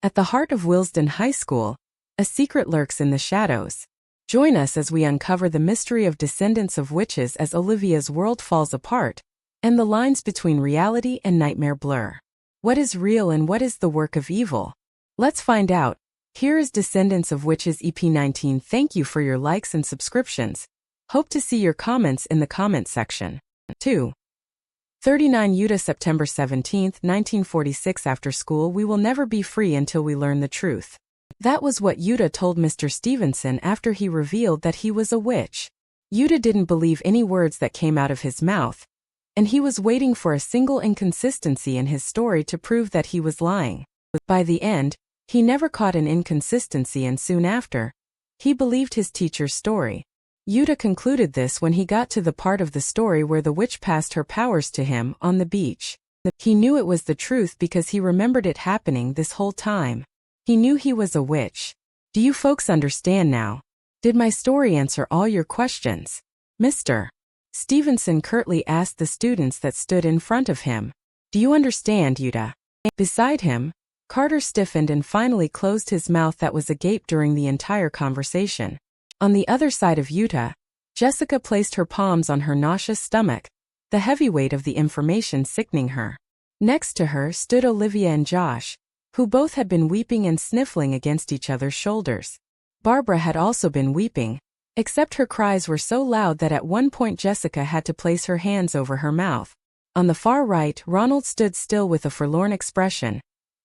At the heart of Willesden High School, a secret lurks in the shadows. Join us as we uncover the mystery of descendants of witches as Olivia's world falls apart, and the lines between reality and nightmare blur. What is real and what is the work of evil? Let's find out. Here is Descendants of Witches EP19. Thank you for your likes and subscriptions. Hope to see your comments in the comment section. 2. 39 Utah, September 17, 1946. After school, we will never be free until we learn the truth. That was what Utah told Mr. Stevenson after he revealed that he was a witch. Utah didn't believe any words that came out of his mouth, and he was waiting for a single inconsistency in his story to prove that he was lying. By the end, he never caught an inconsistency, and soon after, he believed his teacher's story. Utah concluded this when he got to the part of the story where the witch passed her powers to him on the beach. He knew it was the truth because he remembered it happening this whole time. He knew he was a witch. Do you folks understand now? Did my story answer all your questions? Mr. Stevenson curtly asked the students that stood in front of him. Do you understand, Utah? Beside him, Carter stiffened and finally closed his mouth that was agape during the entire conversation. On the other side of Utah, Jessica placed her palms on her nauseous stomach, the heavy weight of the information sickening her. Next to her stood Olivia and Josh, who both had been weeping and sniffling against each other's shoulders. Barbara had also been weeping, except her cries were so loud that at one point Jessica had to place her hands over her mouth. On the far right, Ronald stood still with a forlorn expression,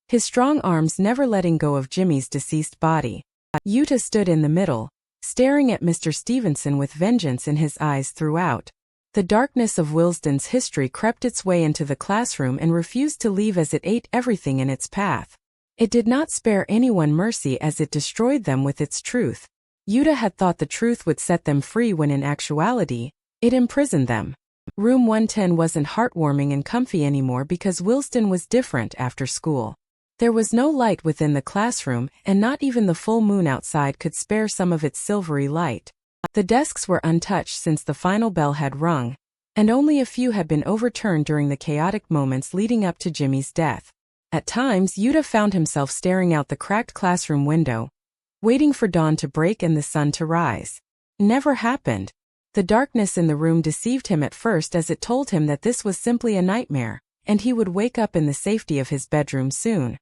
his strong arms never letting go of Jimmy's deceased body. Utah stood in the middle, staring at Mr. Stevenson with vengeance in his eyes throughout. The darkness of Willesden's history crept its way into the classroom and refused to leave as it ate everything in its path. It did not spare anyone mercy as it destroyed them with its truth. Utah had thought the truth would set them free when in actuality, it imprisoned them. Room 110 wasn't heartwarming and comfy anymore because Willesden was different after school. There was no light within the classroom, and not even the full moon outside could spare some of its silvery light. The desks were untouched since the final bell had rung, and only a few had been overturned during the chaotic moments leading up to Jimmy's death. At times, Utah found himself staring out the cracked classroom window, waiting for dawn to break and the sun to rise. Never happened. The darkness in the room deceived him at first as it told him that this was simply a nightmare, and he would wake up in the safety of his bedroom soon.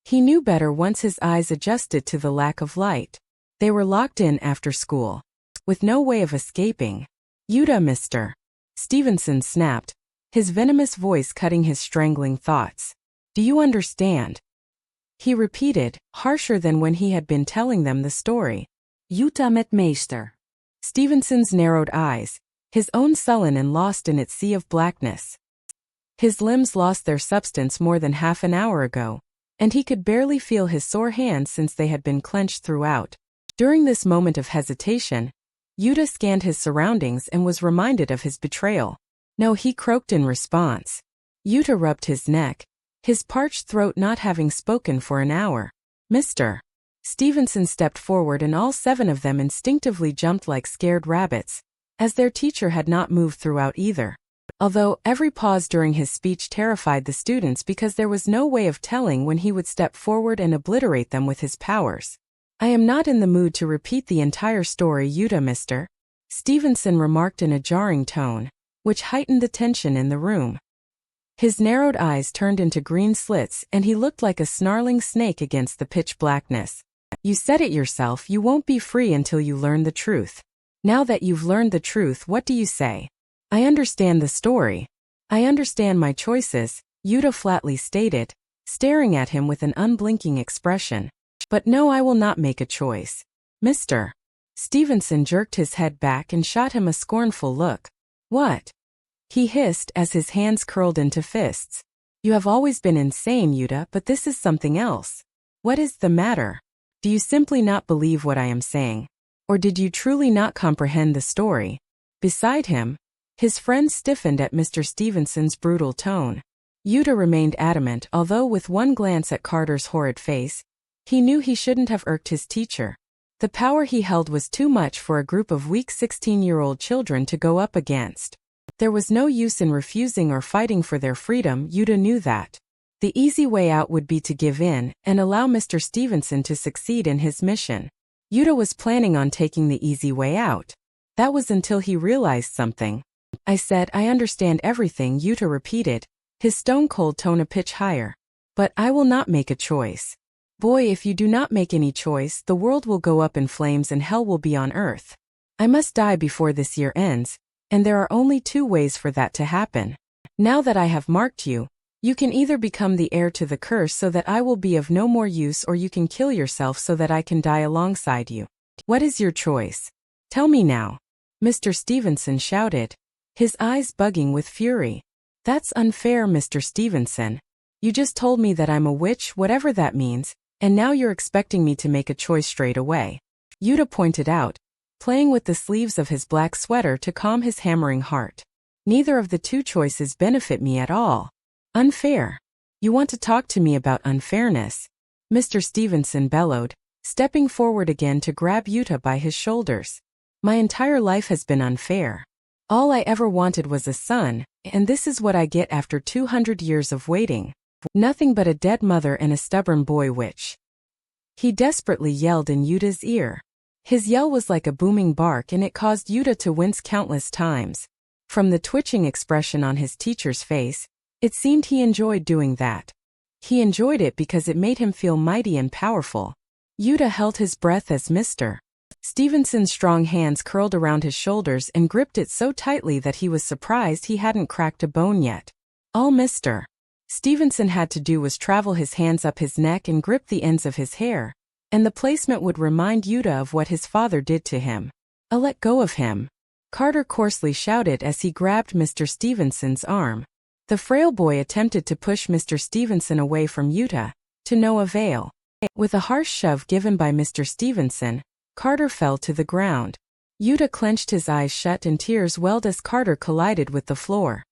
He knew better once his eyes adjusted to the lack of light. They were locked in after school, with no way of escaping. Utah, Mr. Stevenson snapped, his venomous voice cutting his strangling thoughts. Do you understand? He repeated, harsher than when he had been telling them the story. Utah met meester. Stevenson's narrowed eyes, his own sullen and lost in its sea of blackness. His limbs lost their substance more than half an hour ago, and he could barely feel his sore hands since they had been clenched throughout. During this moment of hesitation, Utah scanned his surroundings and was reminded of his betrayal. No, he croaked in response. Utah rubbed his neck, his parched throat not having spoken for an hour. Mr. Stevenson stepped forward and all 7 of them instinctively jumped like scared rabbits, as their teacher had not moved throughout either. Although every pause during his speech terrified the students because there was no way of telling when he would step forward and obliterate them with his powers. I am not in the mood to repeat the entire story, Utah, Mr. Stevenson remarked in a jarring tone, which heightened the tension in the room. His narrowed eyes turned into green slits and he looked like a snarling snake against the pitch blackness. You said it yourself, you won't be free until you learn the truth. Now that you've learned the truth, what do you say? I understand the story. I understand my choices, Utah flatly stated, staring at him with an unblinking expression. But no, I will not make a choice. Mr. Stevenson jerked his head back and shot him a scornful look. What? He hissed as his hands curled into fists. You have always been insane, Utah, but this is something else. What is the matter? Do you simply not believe what I am saying? Or did you truly not comprehend the story? Beside him, his friend stiffened at Mr. Stevenson's brutal tone. Utah remained adamant, although with one glance at Carter's horrid face, he knew he shouldn't have irked his teacher. The power he held was too much for a group of weak 16-year-old children to go up against. There was no use in refusing or fighting for their freedom, Utah knew that. The easy way out would be to give in and allow Mr. Stevenson to succeed in his mission. Yuta was planning on taking the easy way out. That was until he realized something. I said, I understand everything, Yuta repeated, his stone-cold tone a pitch higher. But I will not make a choice. Boy, if you do not make any choice, the world will go up in flames and hell will be on earth. I must die before this year ends, and there are only 2 ways for that to happen. Now that I have marked you, you can either become the heir to the curse so that I will be of no more use, or you can kill yourself so that I can die alongside you. What is your choice? Tell me now. Mr. Stevenson shouted, his eyes bugging with fury. That's unfair, Mr. Stevenson. You just told me that I'm a witch, whatever that means, and now you're expecting me to make a choice straight away. Yuta pointed out, playing with the sleeves of his black sweater to calm his hammering heart. Neither of the 2 choices benefit me at all. Unfair. You want to talk to me about unfairness? Mr. Stevenson bellowed, stepping forward again to grab Yuta by his shoulders. My entire life has been unfair. All I ever wanted was a son, and this is what I get after 200 years of waiting. Nothing but a dead mother and a stubborn boy witch. He desperately yelled in Yuta's ear. His yell was like a booming bark, and it caused Yuta to wince countless times. From the twitching expression on his teacher's face, it seemed he enjoyed doing that. He enjoyed it because it made him feel mighty and powerful. Yuta held his breath as Mr. Stevenson's strong hands curled around his shoulders and gripped it so tightly that he was surprised he hadn't cracked a bone yet. All Mr. Stevenson had to do was travel his hands up his neck and grip the ends of his hair, and the placement would remind Yuta of what his father did to him. Let go of him. Carter coarsely shouted as he grabbed Mr. Stevenson's arm. The frail boy attempted to push Mr. Stevenson away from Yuta, to no avail. With a harsh shove given by Mr. Stevenson, Carter fell to the ground. Yuta clenched his eyes shut and tears welled as Carter collided with the floor.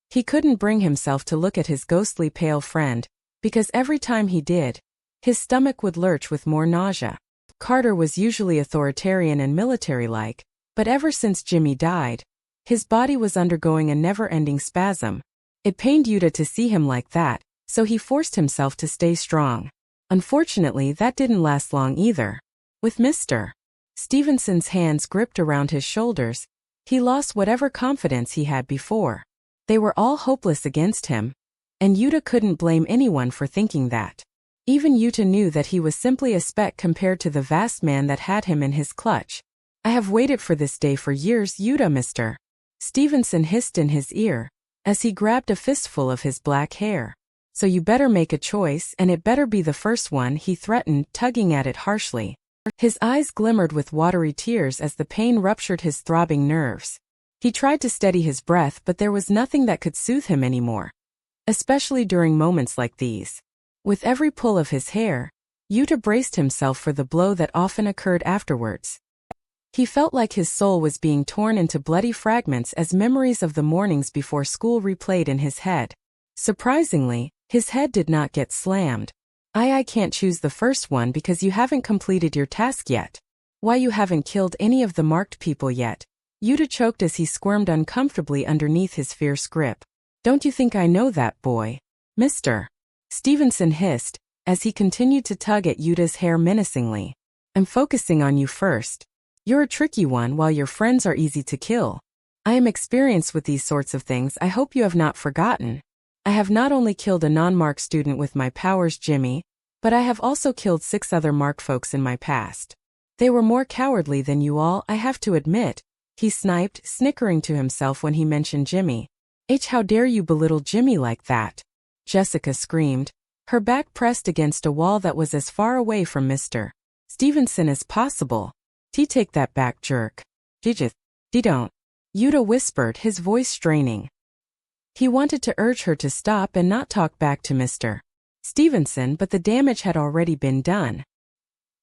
He couldn't bring himself to look at his ghostly pale friend, because every time he did, his stomach would lurch with more nausea. Carter was usually authoritarian and military-like, but ever since Jimmy died, his body was undergoing a never-ending spasm. It pained Yuta to see him like that, so he forced himself to stay strong. Unfortunately, that didn't last long either. With Mr. Stevenson's hands gripped around his shoulders, he lost whatever confidence he had before. They were all hopeless against him, and Yuta couldn't blame anyone for thinking that. Even Yuta knew that he was simply a speck compared to the vast man that had him in his clutch. I have waited for this day for years, Yuta, Mr. Stevenson hissed in his ear, as he grabbed a fistful of his black hair. So you better make a choice, and it better be the first one, he threatened, tugging at it harshly. His eyes glimmered with watery tears as the pain ruptured his throbbing nerves. He tried to steady his breath, but there was nothing that could soothe him anymore, especially during moments like these. With every pull of his hair, Yuta braced himself for the blow that often occurred afterwards. He felt like his soul was being torn into bloody fragments as memories of the mornings before school replayed in his head. Surprisingly, his head did not get slammed. I can't choose the first one because you haven't completed your task yet. Why, you haven't killed any of the marked people yet. Yuta choked as he squirmed uncomfortably underneath his fierce grip. Don't you think I know that, boy? Mr. Stevenson hissed, as he continued to tug at Yuta's hair menacingly. I'm focusing on you first. You're a tricky one while your friends are easy to kill. I am experienced with these sorts of things. I hope you have not forgotten. I have not only killed a non-marked student with my powers, Jimmy, but I have also killed 6 other marked folks in my past. They were more cowardly than you all, I have to admit, he sniped, snickering to himself when he mentioned Jimmy. How dare you belittle Jimmy like that? Jessica screamed, her back pressed against a wall that was as far away from Mr. Stevenson as possible. Take that back, jerk. Don't. Yuta whispered, his voice straining. He wanted to urge her to stop and not talk back to Mr. Stevenson, but the damage had already been done.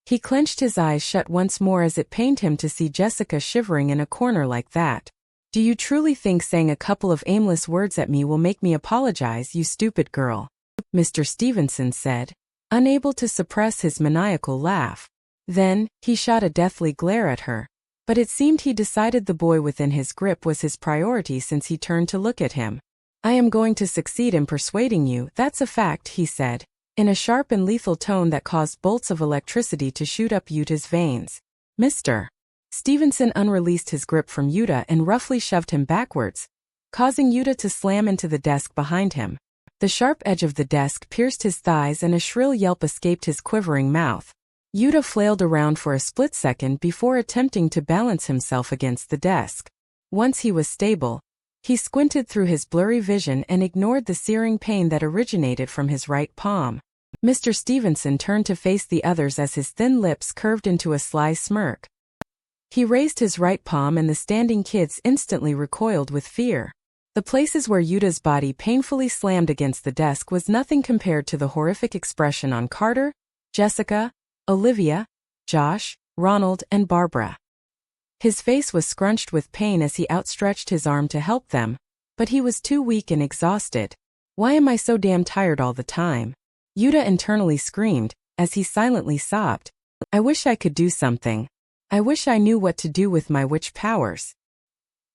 He clenched his eyes shut once more as it pained him to see Jessica shivering in a corner like that. Do you truly think saying a couple of aimless words at me will make me apologize, you stupid girl? Mr. Stevenson said, unable to suppress his maniacal laugh. Then, he shot a deathly glare at her. But it seemed he decided the boy within his grip was his priority since he turned to look at him. I am going to succeed in persuading you, that's a fact, he said, in a sharp and lethal tone that caused bolts of electricity to shoot up Yuta's veins. Mr. Stevenson unreleased his grip from Yuta and roughly shoved him backwards, causing Yuta to slam into the desk behind him. The sharp edge of the desk pierced his thighs and a shrill yelp escaped his quivering mouth. Yuta flailed around for a split second before attempting to balance himself against the desk. Once he was stable, he squinted through his blurry vision and ignored the searing pain that originated from his right palm. Mr. Stevenson turned to face the others as his thin lips curved into a sly smirk. He raised his right palm and the standing kids instantly recoiled with fear. The places where Yuta's body painfully slammed against the desk was nothing compared to the horrific expression on Carter, Jessica, Olivia, Josh, Ronald, and Barbara. His face was scrunched with pain as he outstretched his arm to help them, but he was too weak and exhausted. Why am I so damn tired all the time? Yuta internally screamed, as he silently sobbed. I wish I could do something. I wish I knew what to do with my witch powers.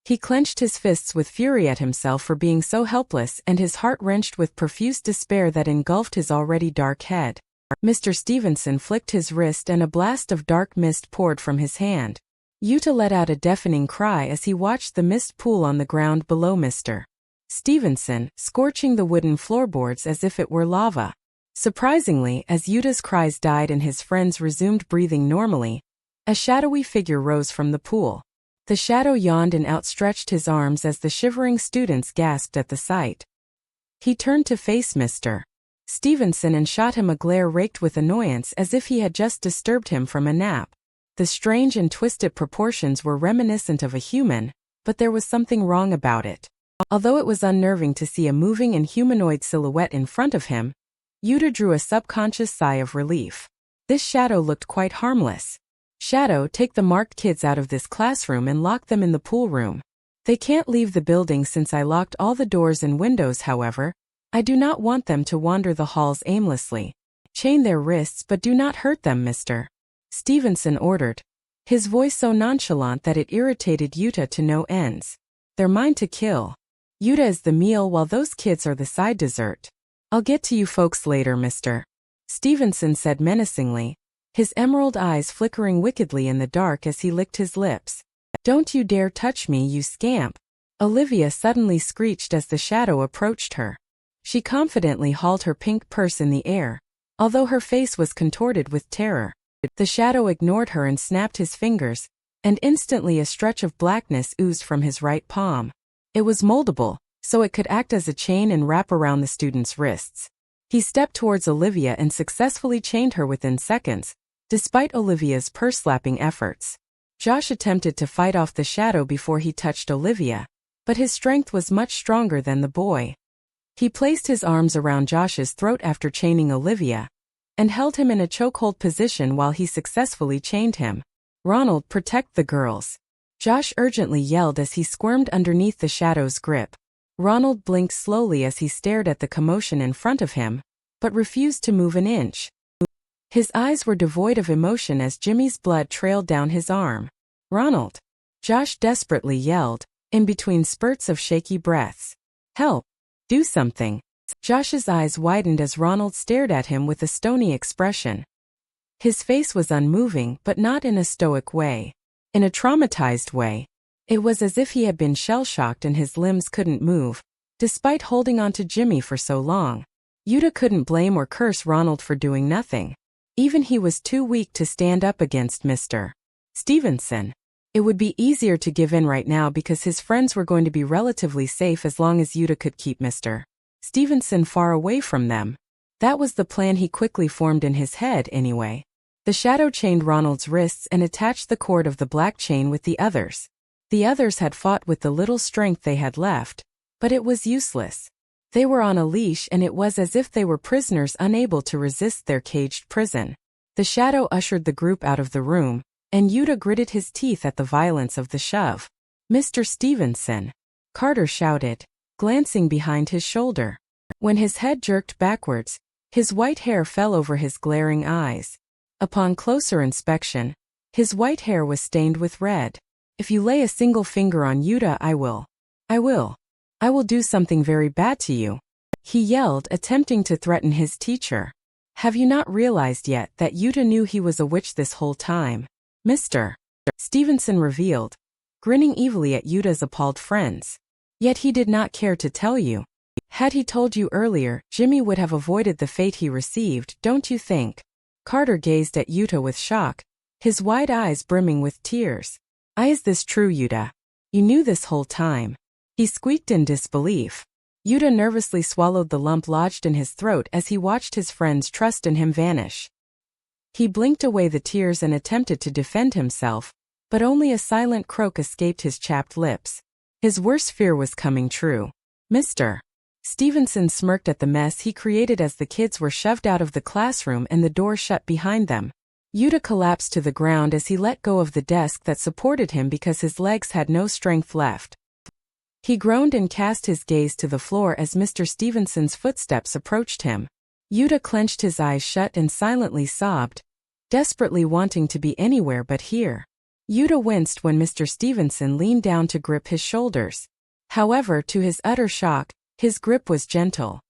He clenched his fists with fury at himself for being so helpless and his heart wrenched with profuse despair that engulfed his already dark head. Mr. Stevenson flicked his wrist and a blast of dark mist poured from his hand. Yuta let out a deafening cry as he watched the mist pool on the ground below Mr. Stevenson, scorching the wooden floorboards as if it were lava. Surprisingly, as Yuta's cries died and his friends resumed breathing normally, a shadowy figure rose from the pool. The shadow yawned and outstretched his arms as the shivering students gasped at the sight. He turned to face Mr. Stevenson and shot him a glare raked with annoyance as if he had just disturbed him from a nap. The strange and twisted proportions were reminiscent of a human, but there was something wrong about it. Although it was unnerving to see a moving and humanoid silhouette in front of him, Yuta drew a subconscious sigh of relief. This shadow looked quite harmless. Shadow, take the marked kids out of this classroom and lock them in the pool room. They can't leave the building since I locked all the doors and windows, however. I do not want them to wander the halls aimlessly. Chain their wrists but do not hurt them, Mr. Stevenson ordered, his voice so nonchalant that it irritated Yuta to no ends. They're mine to kill. Yuta is the meal while those kids are the side dessert. I'll get to you folks later, Mr. Stevenson said menacingly, his emerald eyes flickering wickedly in the dark as he licked his lips. Don't you dare touch me, you scamp. Olivia suddenly screeched as the shadow approached her. She confidently hauled her pink purse in the air, although her face was contorted with terror. The shadow ignored her and snapped his fingers, and instantly a stretch of blackness oozed from his right palm. It was moldable, so it could act as a chain and wrap around the student's wrists. He stepped towards Olivia and successfully chained her within seconds, despite Olivia's purse-slapping efforts. Josh attempted to fight off the shadow before he touched Olivia, but his strength was much stronger than the boy. He placed his arms around Josh's throat after chaining Olivia, and held him in a chokehold position while he successfully chained him. Ronald, protect the girls. Josh urgently yelled as he squirmed underneath the shadow's grip. Ronald blinked slowly as he stared at the commotion in front of him, but refused to move an inch. His eyes were devoid of emotion as Jimmy's blood trailed down his arm. Ronald! Josh desperately yelled, in between spurts of shaky breaths. Help! Do something! Josh's eyes widened as Ronald stared at him with a stony expression. His face was unmoving, but not in a stoic way. In a traumatized way. It was as if he had been shell-shocked and his limbs couldn't move, despite holding on to Jimmy for so long. Yuta couldn't blame or curse Ronald for doing nothing. Even he was too weak to stand up against Mr. Stevenson. It would be easier to give in right now because his friends were going to be relatively safe as long as Yuta could keep Mr. Stevenson far away from them. That was the plan he quickly formed in his head anyway. The shadow chained Ronald's wrists and attached the cord of the black chain with the others. The others had fought with the little strength they had left, but it was useless. They were on a leash and it was as if they were prisoners unable to resist their caged prison. The shadow ushered the group out of the room, and Yuta gritted his teeth at the violence of the shove. Mr. Stevenson! Carter shouted, glancing behind his shoulder. When his head jerked backwards, his white hair fell over his glaring eyes. Upon closer inspection, his white hair was stained with red. If you lay a single finger on Yuta, I will. I will do something very bad to you," he yelled, attempting to threaten his teacher. "Have you not realized yet that Yuta knew he was a witch this whole time?" Mr. Stevenson revealed, grinning evilly at Yuta's appalled friends. "Yet he did not care to tell you. Had he told you earlier, Jimmy would have avoided the fate he received, don't you think?" Carter gazed at Yuta with shock, his wide eyes brimming with tears. "Is this true, Yuta? You knew this whole time?" he squeaked in disbelief. Yuta nervously swallowed the lump lodged in his throat as he watched his friend's trust in him vanish. He blinked away the tears and attempted to defend himself, but only a silent croak escaped his chapped lips. His worst fear was coming true. Mr. Stevenson smirked at the mess he created as the kids were shoved out of the classroom and the door shut behind them. Yuta collapsed to the ground as he let go of the desk that supported him because his legs had no strength left. He groaned and cast his gaze to the floor as Mr. Stevenson's footsteps approached him. Yuta clenched his eyes shut and silently sobbed, desperately wanting to be anywhere but here. Yuta winced when Mr. Stevenson leaned down to grip his shoulders. However, to his utter shock, his grip was gentle.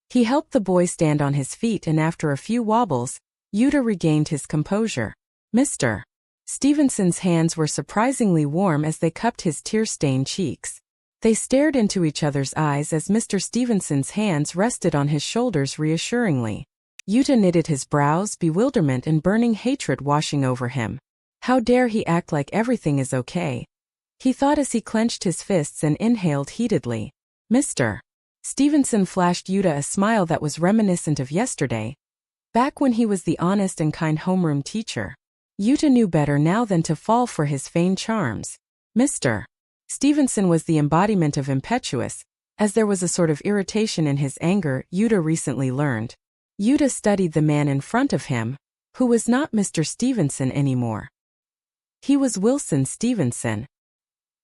He helped the boy stand on his feet, and after a few wobbles, Yuta regained his composure. Mr. Stevenson's hands were surprisingly warm as they cupped his tear-stained cheeks. They stared into each other's eyes as Mr. Stevenson's hands rested on his shoulders reassuringly. Yuta knitted his brows, bewilderment and burning hatred washing over him. How dare he act like everything is okay? He thought as he clenched his fists and inhaled heatedly. Mr. Stevenson flashed Yuta a smile that was reminiscent of yesterday, back when he was the honest and kind homeroom teacher. Yuta knew better now than to fall for his feigned charms. Mr. Stevenson was the embodiment of impetuous, as there was a sort of irritation in his anger, Yuta recently learned. Yuta studied the man in front of him, who was not Mr. Stevenson anymore. He was Wilson Stevenson.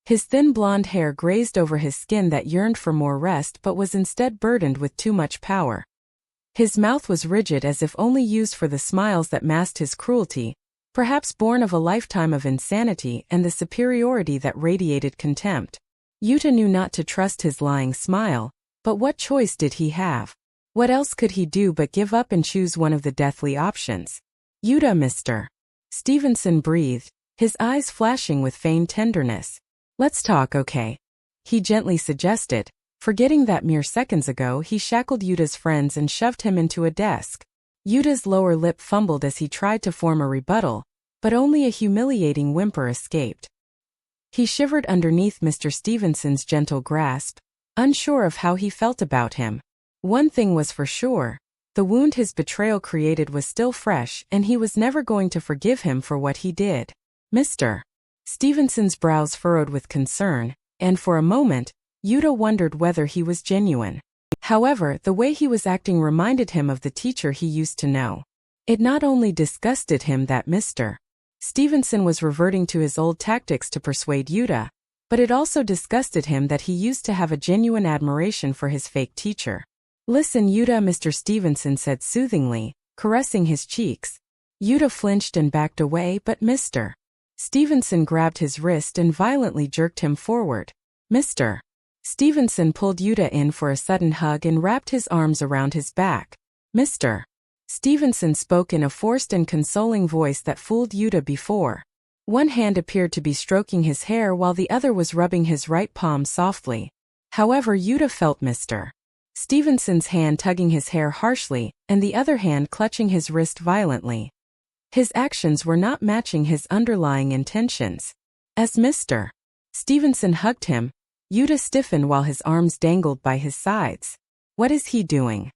His thin blonde hair grazed over his skin that yearned for more rest but was instead burdened with too much power. His mouth was rigid as if only used for the smiles that masked his cruelty, perhaps born of a lifetime of insanity and the superiority that radiated contempt. Yuta knew not to trust his lying smile, but what choice did he have? What else could he do but give up and choose one of the deathly options? Yuta, Mr. Stevenson breathed, his eyes flashing with feigned tenderness. "Let's talk, okay?" he gently suggested, forgetting that mere seconds ago he shackled Yuta's friends and shoved him into a desk. Yuta's lower lip fumbled as he tried to form a rebuttal, but only a humiliating whimper escaped. He shivered underneath Mr. Stevenson's gentle grasp, unsure of how he felt about him. One thing was for sure, the wound his betrayal created was still fresh and he was never going to forgive him for what he did. Mr. Stevenson's brows furrowed with concern, and for a moment, Yuta wondered whether he was genuine. However, the way he was acting reminded him of the teacher he used to know. It not only disgusted him that Mr. Stevenson was reverting to his old tactics to persuade Yuta, but it also disgusted him that he used to have a genuine admiration for his fake teacher. "Listen, Yuta," Mr. Stevenson said soothingly, caressing his cheeks. Yuta flinched and backed away, but Mr. Stevenson grabbed his wrist and violently jerked him forward. Mr. Stevenson pulled Yuta in for a sudden hug and wrapped his arms around his back. Mr. Stevenson spoke in a forced and consoling voice that fooled Yuta before. One hand appeared to be stroking his hair while the other was rubbing his right palm softly. However, Yuta felt Mr. Stevenson's hand tugging his hair harshly, and the other hand clutching his wrist violently. His actions were not matching his underlying intentions. As Mr. Stevenson hugged him, Yuta stiffened while his arms dangled by his sides. "What is he doing?"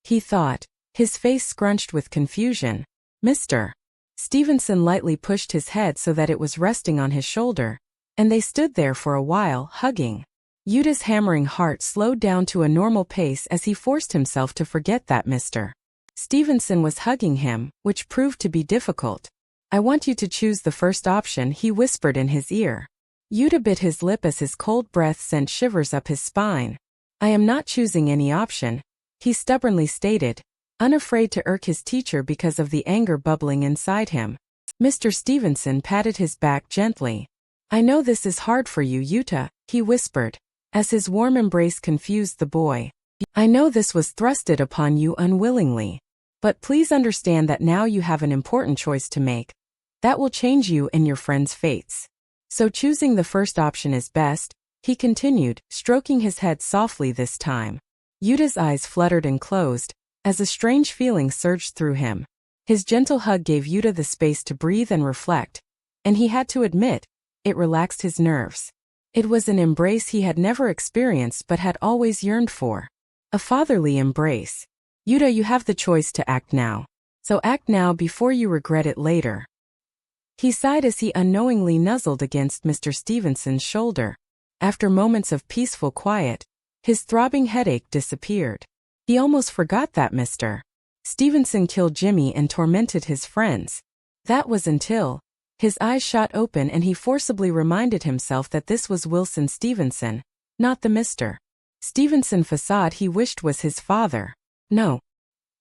he thought, his face scrunched with confusion. Mr. Stevenson lightly pushed his head so that it was resting on his shoulder, and they stood there for a while, hugging. Yuta's hammering heart slowed down to a normal pace as he forced himself to forget that Mr. Stevenson was hugging him, which proved to be difficult. "I want you to choose the first option," he whispered in his ear. Yuta bit his lip as his cold breath sent shivers up his spine. "I am not choosing any option," he stubbornly stated, unafraid to irk his teacher because of the anger bubbling inside him. Mr. Stevenson patted his back gently. "I know this is hard for you, Yuta," he whispered. as his warm embrace confused the boy. I know this was thrusted upon you unwillingly. But please understand that now you have an important choice to make. That will change you and your friends' fates. So choosing the first option is best, he continued, stroking his head softly this time. Yuta's eyes fluttered and closed, as a strange feeling surged through him. His gentle hug gave Yuta the space to breathe and reflect, and he had to admit, it relaxed his nerves. It was an embrace he had never experienced but had always yearned for. A fatherly embrace. Yuta, you have the choice to act now. So act now before you regret it later. He sighed as he unknowingly nuzzled against Mr. Stevenson's shoulder. After moments of peaceful quiet, his throbbing headache disappeared. He almost forgot that Mr. Stevenson killed Jimmy and tormented his friends. That was until his eyes shot open and he forcibly reminded himself that this was Wilson Stevenson, not the Mr. Stevenson facade he wished was his father. No,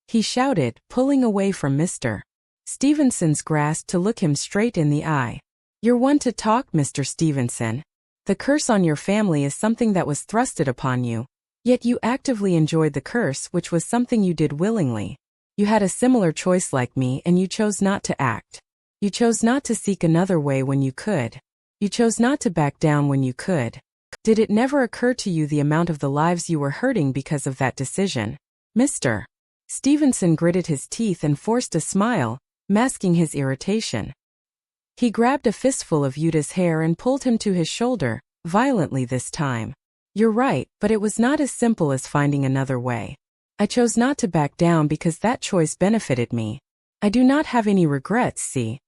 he shouted, pulling away from Mr. Stevenson's grasp to look him straight in the eye. You're one to talk, Mr. Stevenson. The curse on your family is something that was thrusted upon you. Yet you actively enjoyed the curse, which was something you did willingly. You had a similar choice like me and you chose not to act. You chose not to seek another way when you could. You chose not to back down when you could. Did it never occur to you the amount of the lives you were hurting because of that decision? Mr. Stevenson gritted his teeth and forced a smile, masking his irritation. He grabbed a fistful of Yuta's hair and pulled him to his shoulder, violently this time. You're right, but it was not as simple as finding another way. I chose not to back down because that choice benefited me. I do not have any regrets, see?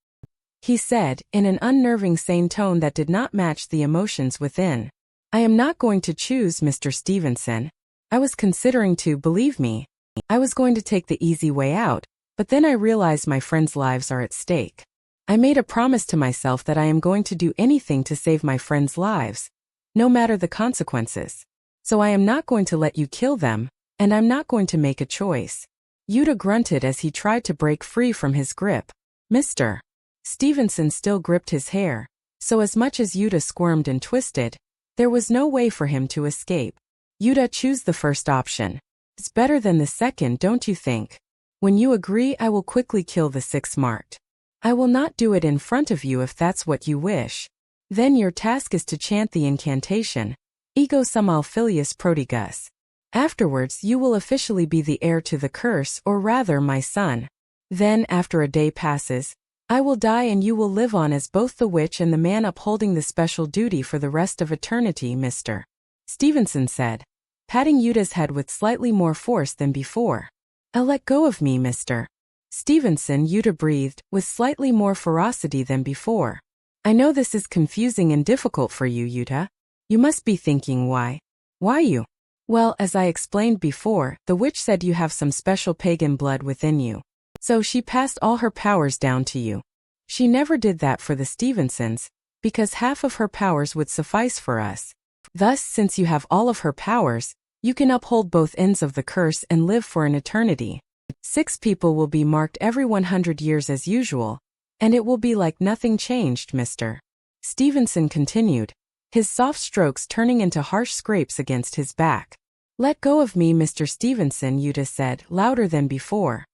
He said, in an unnerving sane tone that did not match the emotions within. I am not going to choose Mr. Stevenson. I was considering to, believe me. I was going to take the easy way out, but then I realized my friends' lives are at stake. I made a promise to myself that I am going to do anything to save my friends' lives, no matter the consequences. So I am not going to let you kill them, and I'm not going to make a choice. Yuta grunted as he tried to break free from his grip. Mr. Stevenson still gripped his hair, so as much as Yuta squirmed and twisted, there was no way for him to escape. Yuta, choose the first option. It's better than the second, don't you think? When you agree, I will quickly kill the 6 marked. I will not do it in front of you if that's what you wish. Then your task is to chant the incantation, Ego sum Alphilius prodigus. Afterwards you will officially be the heir to the curse, or rather my son. Then, after a day passes, I will die and you will live on as both the witch and the man upholding the special duty for the rest of eternity, Mr. Stevenson said, patting Yuta's head with slightly more force than before. Let go of me, Mr. Stevenson, Yuta breathed, with slightly more ferocity than before. I know this is confusing and difficult for you, Yuta. You must be thinking why? Why you? Well, as I explained before, the witch said you have some special pagan blood within you. So she passed all her powers down to you. She never did that for the Stevensons, because half of her powers would suffice for us. Thus, since you have all of her powers, you can uphold both ends of the curse and live for an eternity. 6 people will be marked every 100 years as usual, and it will be like nothing changed, Mr. Stevenson continued, his soft strokes turning into harsh scrapes against his back. Let go of me, Mr. Stevenson, Yuta said, louder than before.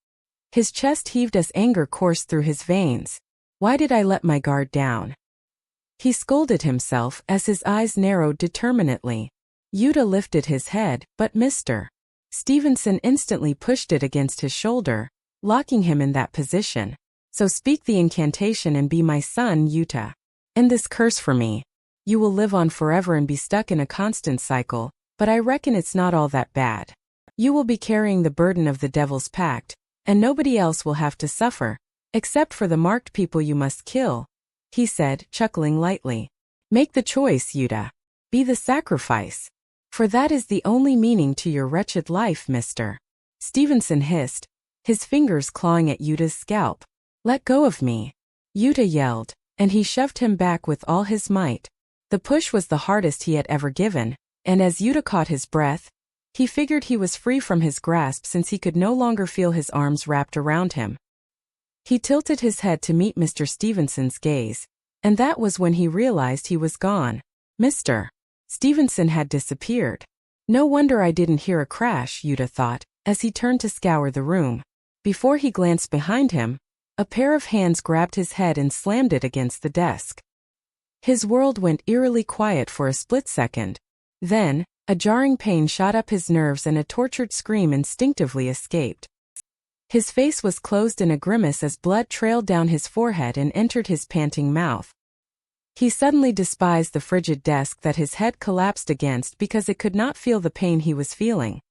His chest heaved as anger coursed through his veins. Why did I let my guard down? He scolded himself as his eyes narrowed determinately. Yuta lifted his head, but Mr. Stevenson instantly pushed it against his shoulder, locking him in that position. So speak the incantation and be my son, Yuta. End this curse for me. You will live on forever and be stuck in a constant cycle, but I reckon it's not all that bad. You will be carrying the burden of the devil's pact, and nobody else will have to suffer, except for the marked people you must kill, he said, chuckling lightly. Make the choice, Yuta. Be the sacrifice. For that is the only meaning to your wretched life, Mr. Stevenson hissed, his fingers clawing at Yuta's scalp. Let go of me. Yuta yelled, and he shoved him back with all his might. The push was the hardest he had ever given, and as Yuta caught his breath, he figured he was free from his grasp since he could no longer feel his arms wrapped around him. He tilted his head to meet Mr. Stevenson's gaze, and that was when he realized he was gone. Mr. Stevenson had disappeared. No wonder I didn't hear a crash, Yuta thought, as he turned to scour the room. Before he glanced behind him, a pair of hands grabbed his head and slammed it against the desk. His world went eerily quiet for a split second. Then, a jarring pain shot up his nerves and a tortured scream instinctively escaped. His face was closed in a grimace as blood trailed down his forehead and entered his panting mouth. He suddenly despised the frigid desk that his head collapsed against because it could not feel the pain he was feeling.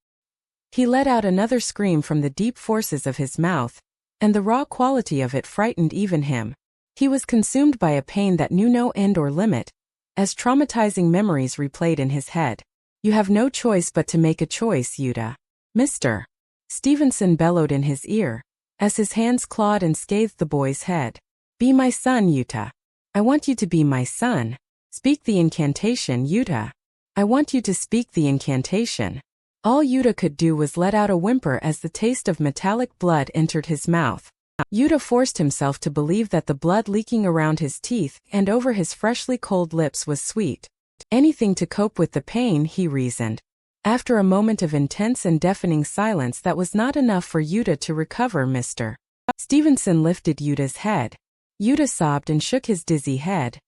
He let out another scream from the deep forces of his mouth, and the raw quality of it frightened even him. He was consumed by a pain that knew no end or limit, as traumatizing memories replayed in his head. You have no choice but to make a choice, Yuta. Mr. Stevenson bellowed in his ear, as his hands clawed and scathed the boy's head. Be my son, Yuta. I want you to be my son. Speak the incantation, Yuta. I want you to speak the incantation. All Yuta could do was let out a whimper as the taste of metallic blood entered his mouth. Yuta forced himself to believe that the blood leaking around his teeth and over his freshly cold lips was sweet. Anything to cope with the pain, he reasoned. After a moment of intense and deafening silence that was not enough for Yuta to recover, Mr. Stevenson lifted Yuta's head. Yuta sobbed and shook his dizzy head,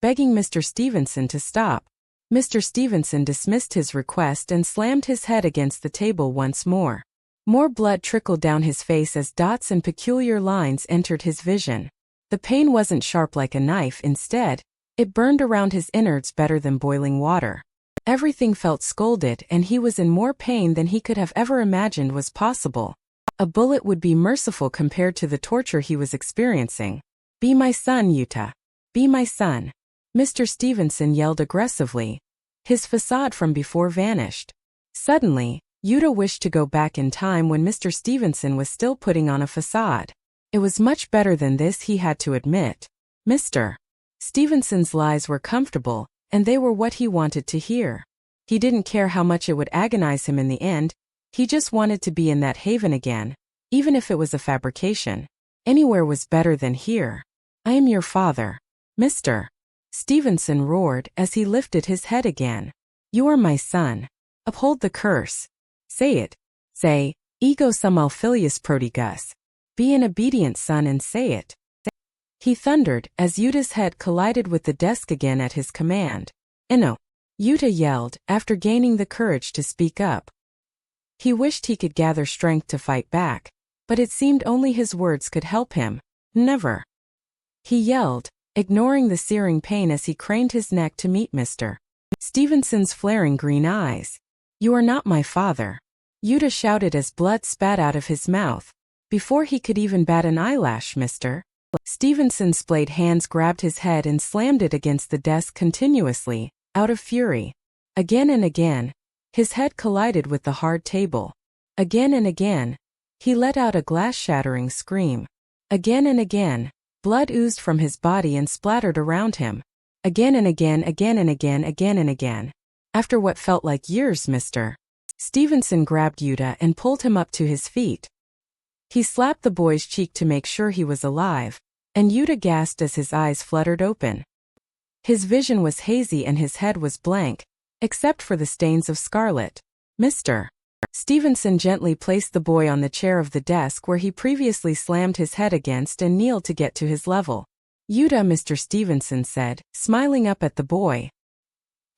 begging Mr. Stevenson to stop. Mr. Stevenson dismissed his request and slammed his head against the table once more. More blood trickled down his face as dots and peculiar lines entered his vision. The pain wasn't sharp like a knife, instead, it burned around his innards better than boiling water. Everything felt scalded and he was in more pain than he could have ever imagined was possible. A bullet would be merciful compared to the torture he was experiencing. Be my son, Yuta. Be my son. Mr. Stevenson yelled aggressively. His facade from before vanished. Suddenly, Yuta wished to go back in time when Mr. Stevenson was still putting on a facade. It was much better than this, he had to admit. Mr. Stevenson's lies were comfortable, and they were what he wanted to hear. He didn't care how much it would agonize him in the end, he just wanted to be in that haven again, even if it was a fabrication. Anywhere was better than here. I am your father. Mr. Stevenson roared as he lifted his head again. You are my son. Uphold the curse. Say it. Say, ego sum filius prodigus. Be an obedient son and say it. He thundered as Yuta's head collided with the desk again at his command. No. Yuta yelled, after gaining the courage to speak up. He wished he could gather strength to fight back, but it seemed only his words could help him. Never. He yelled, ignoring the searing pain as he craned his neck to meet Mr. Stevenson's flaring green eyes. You are not my father. Yuta shouted as blood spat out of his mouth. Before he could even bat an eyelash, Mr. Stevenson's splayed hands grabbed his head and slammed it against the desk continuously, out of fury. Again and again, his head collided with the hard table. Again and again, he let out a glass-shattering scream. Again and again, blood oozed from his body and splattered around him. Again and again, again and again, again and again. After what felt like years, Mr. Stevenson grabbed Yuta and pulled him up to his feet. He slapped the boy's cheek to make sure he was alive, and Yuta gasped as his eyes fluttered open. His vision was hazy and his head was blank, except for the stains of scarlet. Mr. Stevenson gently placed the boy on the chair of the desk where he previously slammed his head against and kneeled to get to his level. Yuta, Mr. Stevenson said, smiling up at the boy.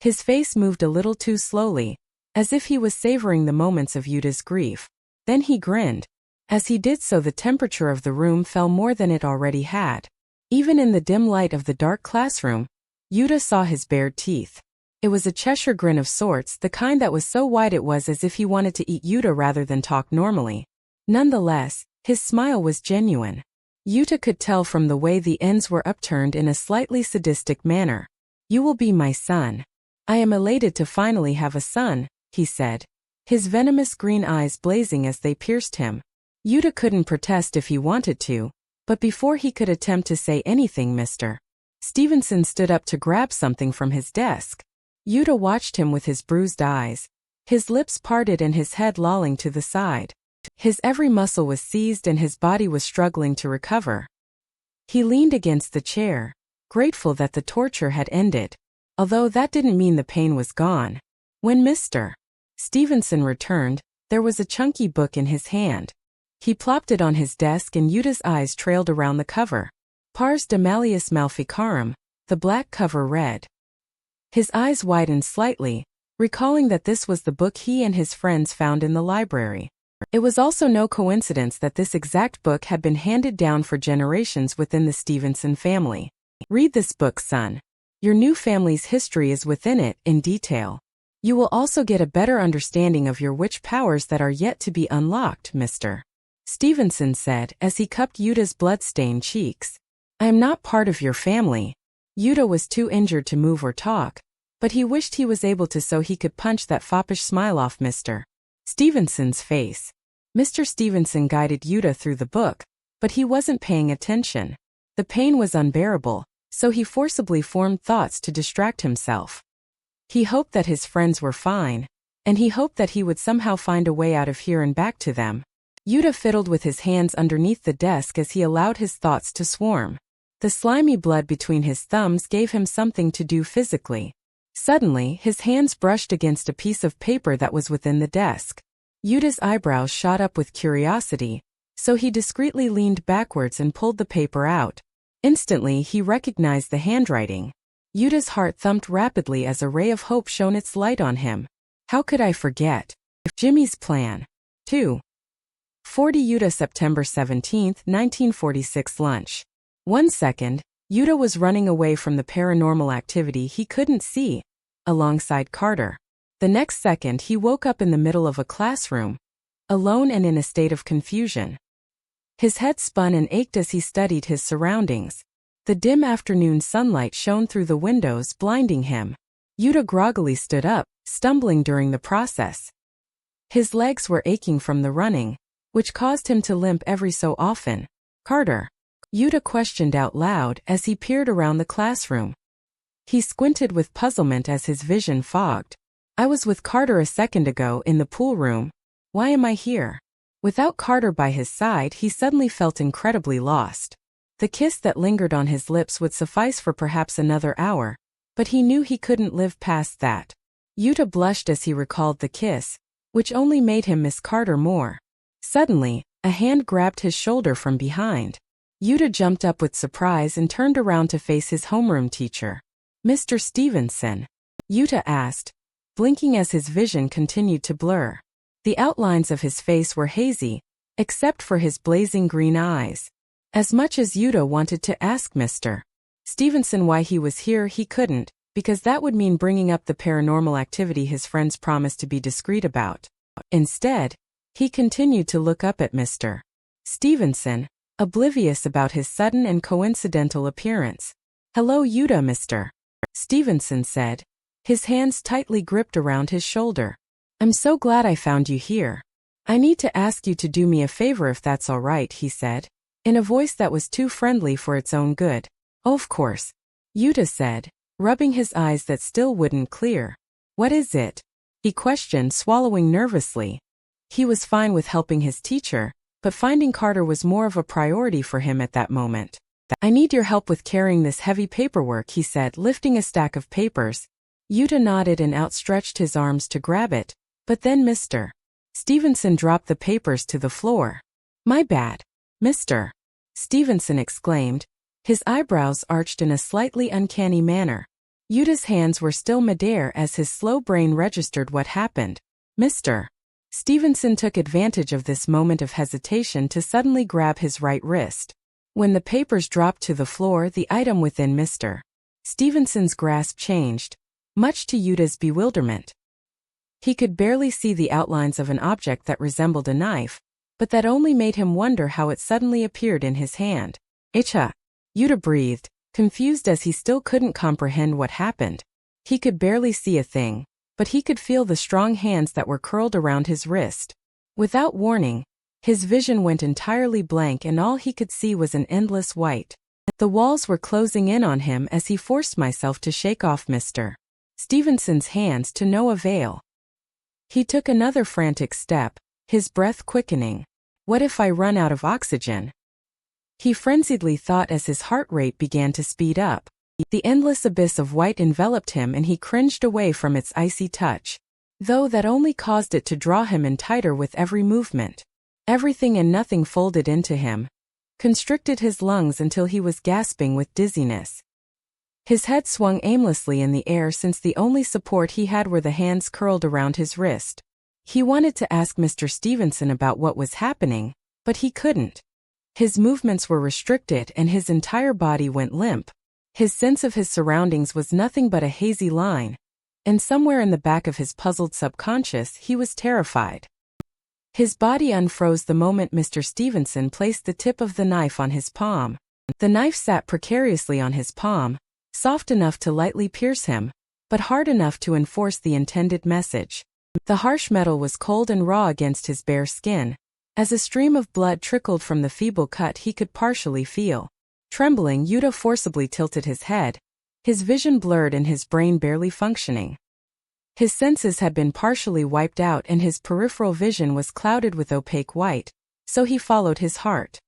His face moved a little too slowly, as if he was savoring the moments of Yuta's grief. Then he grinned. As he did so, the temperature of the room fell more than it already had. Even in the dim light of the dark classroom, Yuta saw his bared teeth. It was a Cheshire grin of sorts, the kind that was so wide it was as if he wanted to eat Yuta rather than talk normally. Nonetheless, his smile was genuine. Yuta could tell from the way the ends were upturned in a slightly sadistic manner. You will be my son. I am elated to finally have a son, he said, his venomous green eyes blazing as they pierced him. Yuta couldn't protest if he wanted to, but before he could attempt to say anything, Mr. Stevenson stood up to grab something from his desk. Yuta watched him with his bruised eyes, his lips parted and his head lolling to the side. His every muscle was seized and his body was struggling to recover. He leaned against the chair, grateful that the torture had ended. although that didn't mean the pain was gone. When Mr. Stevenson returned, there was a chunky book in his hand. He plopped it on his desk and Yutta's eyes trailed around the cover. Pars de Malleus Maleficarum, the black cover read. His eyes widened slightly, recalling that this was the book he and his friends found in the library. It was also no coincidence that this exact book had been handed down for generations within the Stevenson family. Read this book, son. Your new family's history is within it, in detail. You will also get a better understanding of your witch powers that are yet to be unlocked, Mr. Stevenson said as he cupped Yutta's blood-stained cheeks. I am not part of your family. Yutta was too injured to move or talk, but he wished he was able to so he could punch that foppish smile off Mr. Stevenson's face. Mr. Stevenson guided Yutta through the book, but he wasn't paying attention. The pain was unbearable, so he forcibly formed thoughts to distract himself. He hoped that his friends were fine, and he hoped that he would somehow find a way out of here and back to them. Yutta fiddled with his hands underneath the desk as he allowed his thoughts to swarm. The slimy blood between his thumbs gave him something to do physically. Suddenly, his hands brushed against a piece of paper that was within the desk. Yutta's eyebrows shot up with curiosity, so he discreetly leaned backwards and pulled the paper out. Instantly, he recognized the handwriting. Yutta's heart thumped rapidly as a ray of hope shone its light on him. How could I forget? Jimmy's plan. 2. 40 Yutta September 17, 1946 lunch. 1 second, Yutta was running away from the paranormal activity he couldn't see, alongside Carter. The next second he woke up in the middle of a classroom, alone and in a state of confusion. His head spun and ached as he studied his surroundings. The dim afternoon sunlight shone through the windows, blinding him. Yutta groggily stood up, stumbling during the process. His legs were aching from the running, which caused him to limp every so often. Carter? Yutta questioned out loud as he peered around the classroom. He squinted with puzzlement as his vision fogged. I was with Carter a second ago in the pool room. Why am I here? Without Carter by his side, he suddenly felt incredibly lost. The kiss that lingered on his lips would suffice for perhaps another hour, but he knew he couldn't live past that. Yutta blushed as he recalled the kiss, which only made him miss Carter more. Suddenly, a hand grabbed his shoulder from behind. Yutta jumped up with surprise and turned around to face his homeroom teacher. Mr. Stevenson? Yutta asked, blinking as his vision continued to blur. The outlines of his face were hazy, except for his blazing green eyes. As much as Yutta wanted to ask Mr. Stevenson why he was here, he couldn't, because that would mean bringing up the paranormal activity his friends promised to be discreet about. Instead, he continued to look up at Mr. Stevenson, oblivious about his sudden and coincidental appearance. Hello, Yutta, Mr. Stevenson said, his hands tightly gripped around his shoulder. I'm so glad I found you here. I need to ask you to do me a favor if that's all right, he said, in a voice that was too friendly for its own good. Oh, of course, Yutta said, rubbing his eyes that still wouldn't clear. What is it? He questioned, swallowing nervously. He was fine with helping his teacher, but finding Carter was more of a priority for him at that moment. I need your help with carrying this heavy paperwork, he said, lifting a stack of papers. Yutta nodded and outstretched his arms to grab it, but then Mr. Stevenson dropped the papers to the floor. My bad, Mr. Stevenson exclaimed, his eyebrows arched in a slightly uncanny manner. Yutta's hands were still midair as his slow brain registered what happened. Mr. Stevenson took advantage of this moment of hesitation to suddenly grab his right wrist. When the papers dropped to the floor, the item within Mr. Stevenson's grasp changed, much to Yutta's bewilderment. He could barely see the outlines of an object that resembled a knife, but that only made him wonder how it suddenly appeared in his hand. Echa! Yutta breathed, confused as he still couldn't comprehend what happened. He could barely see a thing, but he could feel the strong hands that were curled around his wrist. Without warning, his vision went entirely blank and all he could see was an endless white. The walls were closing in on him as he forced himself to shake off Mr. Stevenson's hands to no avail. He took another frantic step, his breath quickening. What if I run out of oxygen? He frenziedly thought as his heart rate began to speed up. The endless abyss of white enveloped him and he cringed away from its icy touch, though that only caused it to draw him in tighter with every movement. Everything and nothing folded into him, constricted his lungs until he was gasping with dizziness. His head swung aimlessly in the air since the only support he had were the hands curled around his wrist. He wanted to ask Mr. Stevenson about what was happening, but he couldn't. His movements were restricted and his entire body went limp. His sense of his surroundings was nothing but a hazy line, and somewhere in the back of his puzzled subconscious he was terrified. His body unfroze the moment Mr. Stevenson placed the tip of the knife on his palm. The knife sat precariously on his palm, soft enough to lightly pierce him, but hard enough to enforce the intended message. The harsh metal was cold and raw against his bare skin. As a stream of blood trickled from the feeble cut he could partially feel. Trembling, Yuta forcibly tilted his head, his vision blurred and his brain barely functioning. His senses had been partially wiped out and his peripheral vision was clouded with opaque white, so he followed his heart.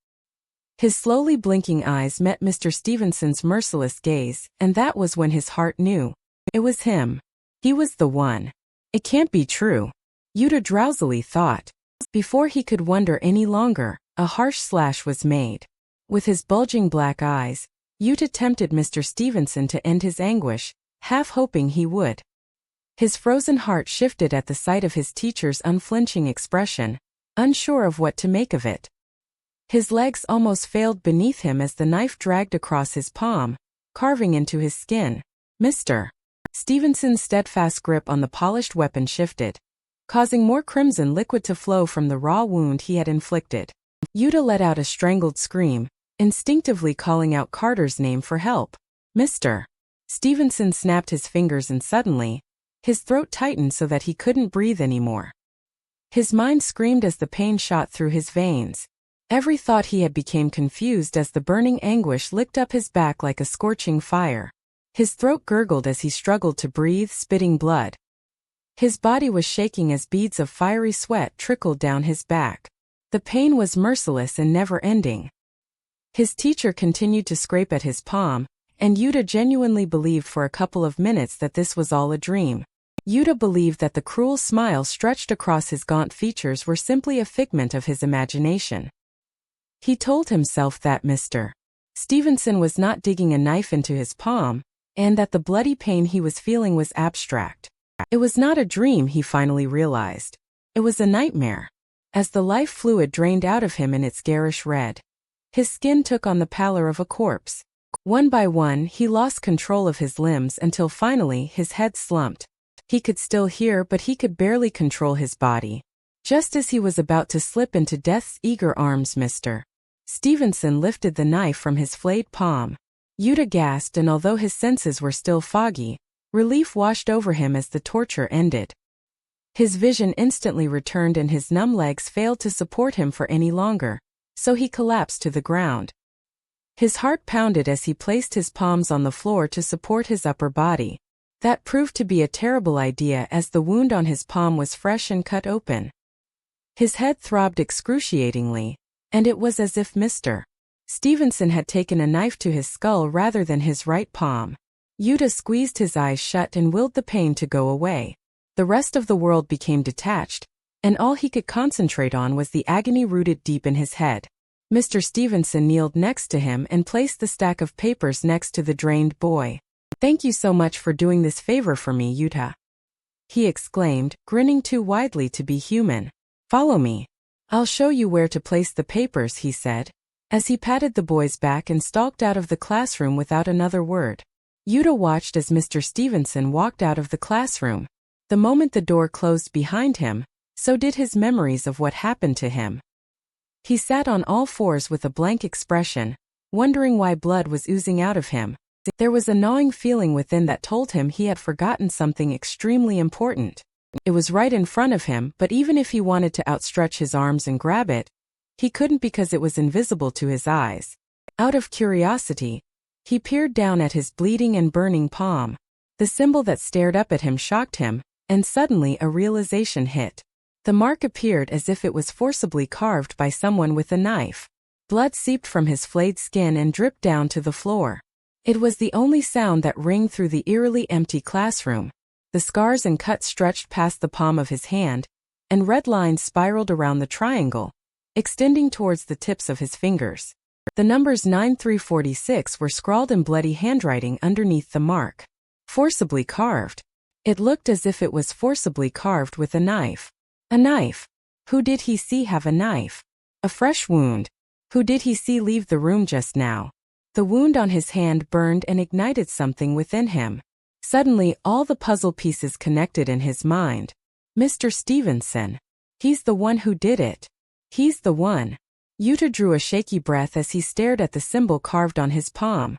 His slowly blinking eyes met Mr. Stevenson's merciless gaze, and that was when his heart knew. It was him. He was the one. It can't be true, Yuta drowsily thought. Before he could wonder any longer, a harsh slash was made. With his bulging black eyes, Yuta tempted Mr. Stevenson to end his anguish, half hoping he would. His frozen heart shifted at the sight of his teacher's unflinching expression, unsure of what to make of it. His legs almost failed beneath him as the knife dragged across his palm, carving into his skin. Mr. Stevenson's steadfast grip on the polished weapon shifted, causing more crimson liquid to flow from the raw wound he had inflicted. Yuta let out a strangled scream, instinctively calling out Carter's name for help. Mr. Stevenson snapped his fingers and suddenly, his throat tightened so that he couldn't breathe anymore. His mind screamed as the pain shot through his veins. Every thought he had became confused as the burning anguish licked up his back like a scorching fire. His throat gurgled as he struggled to breathe, spitting blood. His body was shaking as beads of fiery sweat trickled down his back. The pain was merciless and never-ending. His teacher continued to scrape at his palm, and Yuta genuinely believed for a couple of minutes that this was all a dream. Yuta believed that the cruel smile stretched across his gaunt features were simply a figment of his imagination. He told himself that Mr. Stevenson was not digging a knife into his palm, and that the bloody pain he was feeling was abstract. It was not a dream, he finally realized. It was a nightmare. As the life fluid drained out of him in its garish red, his skin took on the pallor of a corpse. One by one, he lost control of his limbs until finally his head slumped. He could still hear, but he could barely control his body. Just as he was about to slip into death's eager arms, Mr. Stevenson lifted the knife from his flayed palm. Yuta gasped, and although his senses were still foggy, relief washed over him as the torture ended. His vision instantly returned and his numb legs failed to support him for any longer, so he collapsed to the ground. His heart pounded as he placed his palms on the floor to support his upper body. That proved to be a terrible idea as the wound on his palm was fresh and cut open. His head throbbed excruciatingly, and it was as if Mr. Stevenson had taken a knife to his skull rather than his right palm. Yuta squeezed his eyes shut and willed the pain to go away. The rest of the world became detached, and all he could concentrate on was the agony rooted deep in his head. Mr. Stevenson kneeled next to him and placed the stack of papers next to the drained boy. "Thank you so much for doing this favor for me, Yuta," he exclaimed, grinning too widely to be human. "Follow me. I'll show you where to place the papers," he said, as he patted the boy's back and stalked out of the classroom without another word. Yuta watched as Mr. Stevenson walked out of the classroom. The moment the door closed behind him, so did his memories of what happened to him. He sat on all fours with a blank expression, wondering why blood was oozing out of him. There was a gnawing feeling within that told him he had forgotten something extremely important. It was right in front of him, but even if he wanted to outstretch his arms and grab it, he couldn't because it was invisible to his eyes. Out of curiosity, he peered down at his bleeding and burning palm. The symbol that stared up at him shocked him, and suddenly a realization hit. The mark appeared as if it was forcibly carved by someone with a knife. Blood seeped from his flayed skin and dripped down to the floor. It was the only sound that rang through the eerily empty classroom. The scars and cuts stretched past the palm of his hand, and red lines spiraled around the triangle, extending towards the tips of his fingers. The numbers 9 through 46 were scrawled in bloody handwriting underneath the mark. Forcibly carved. It looked as if it was forcibly carved with a knife. A knife. Who did he see have a knife? A fresh wound. Who did he see leave the room just now? The wound on his hand burned and ignited something within him. Suddenly, all the puzzle pieces connected in his mind. Mr. Stevenson. He's the one who did it. He's the one. Yuta drew a shaky breath as he stared at the symbol carved on his palm.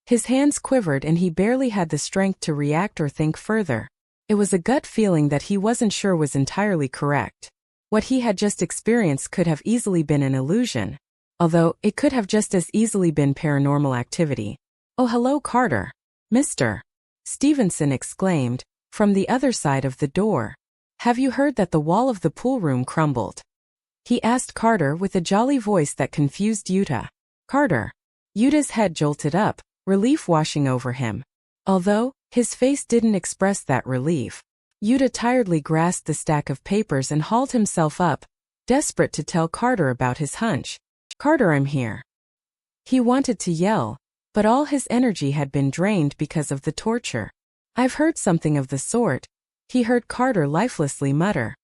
His hands quivered and he barely had the strength to react or think further. It was a gut feeling that he wasn't sure was entirely correct. What he had just experienced could have easily been an illusion, although it could have just as easily been paranormal activity. "Oh, hello, Carter." "Mr. Stevenson," exclaimed, from the other side of the door. "Have you heard that the wall of the pool room crumbled?" he asked Carter with a jolly voice that confused Yuta. "Carter." Yuta's head jolted up, relief washing over him. Although his face didn't express that relief. Yuta tiredly grasped the stack of papers and hauled himself up, desperate to tell Carter about his hunch. "Carter, I'm here." He wanted to yell, but all his energy had been drained because of the torture. "I've heard something of the sort," he heard Carter lifelessly mutter.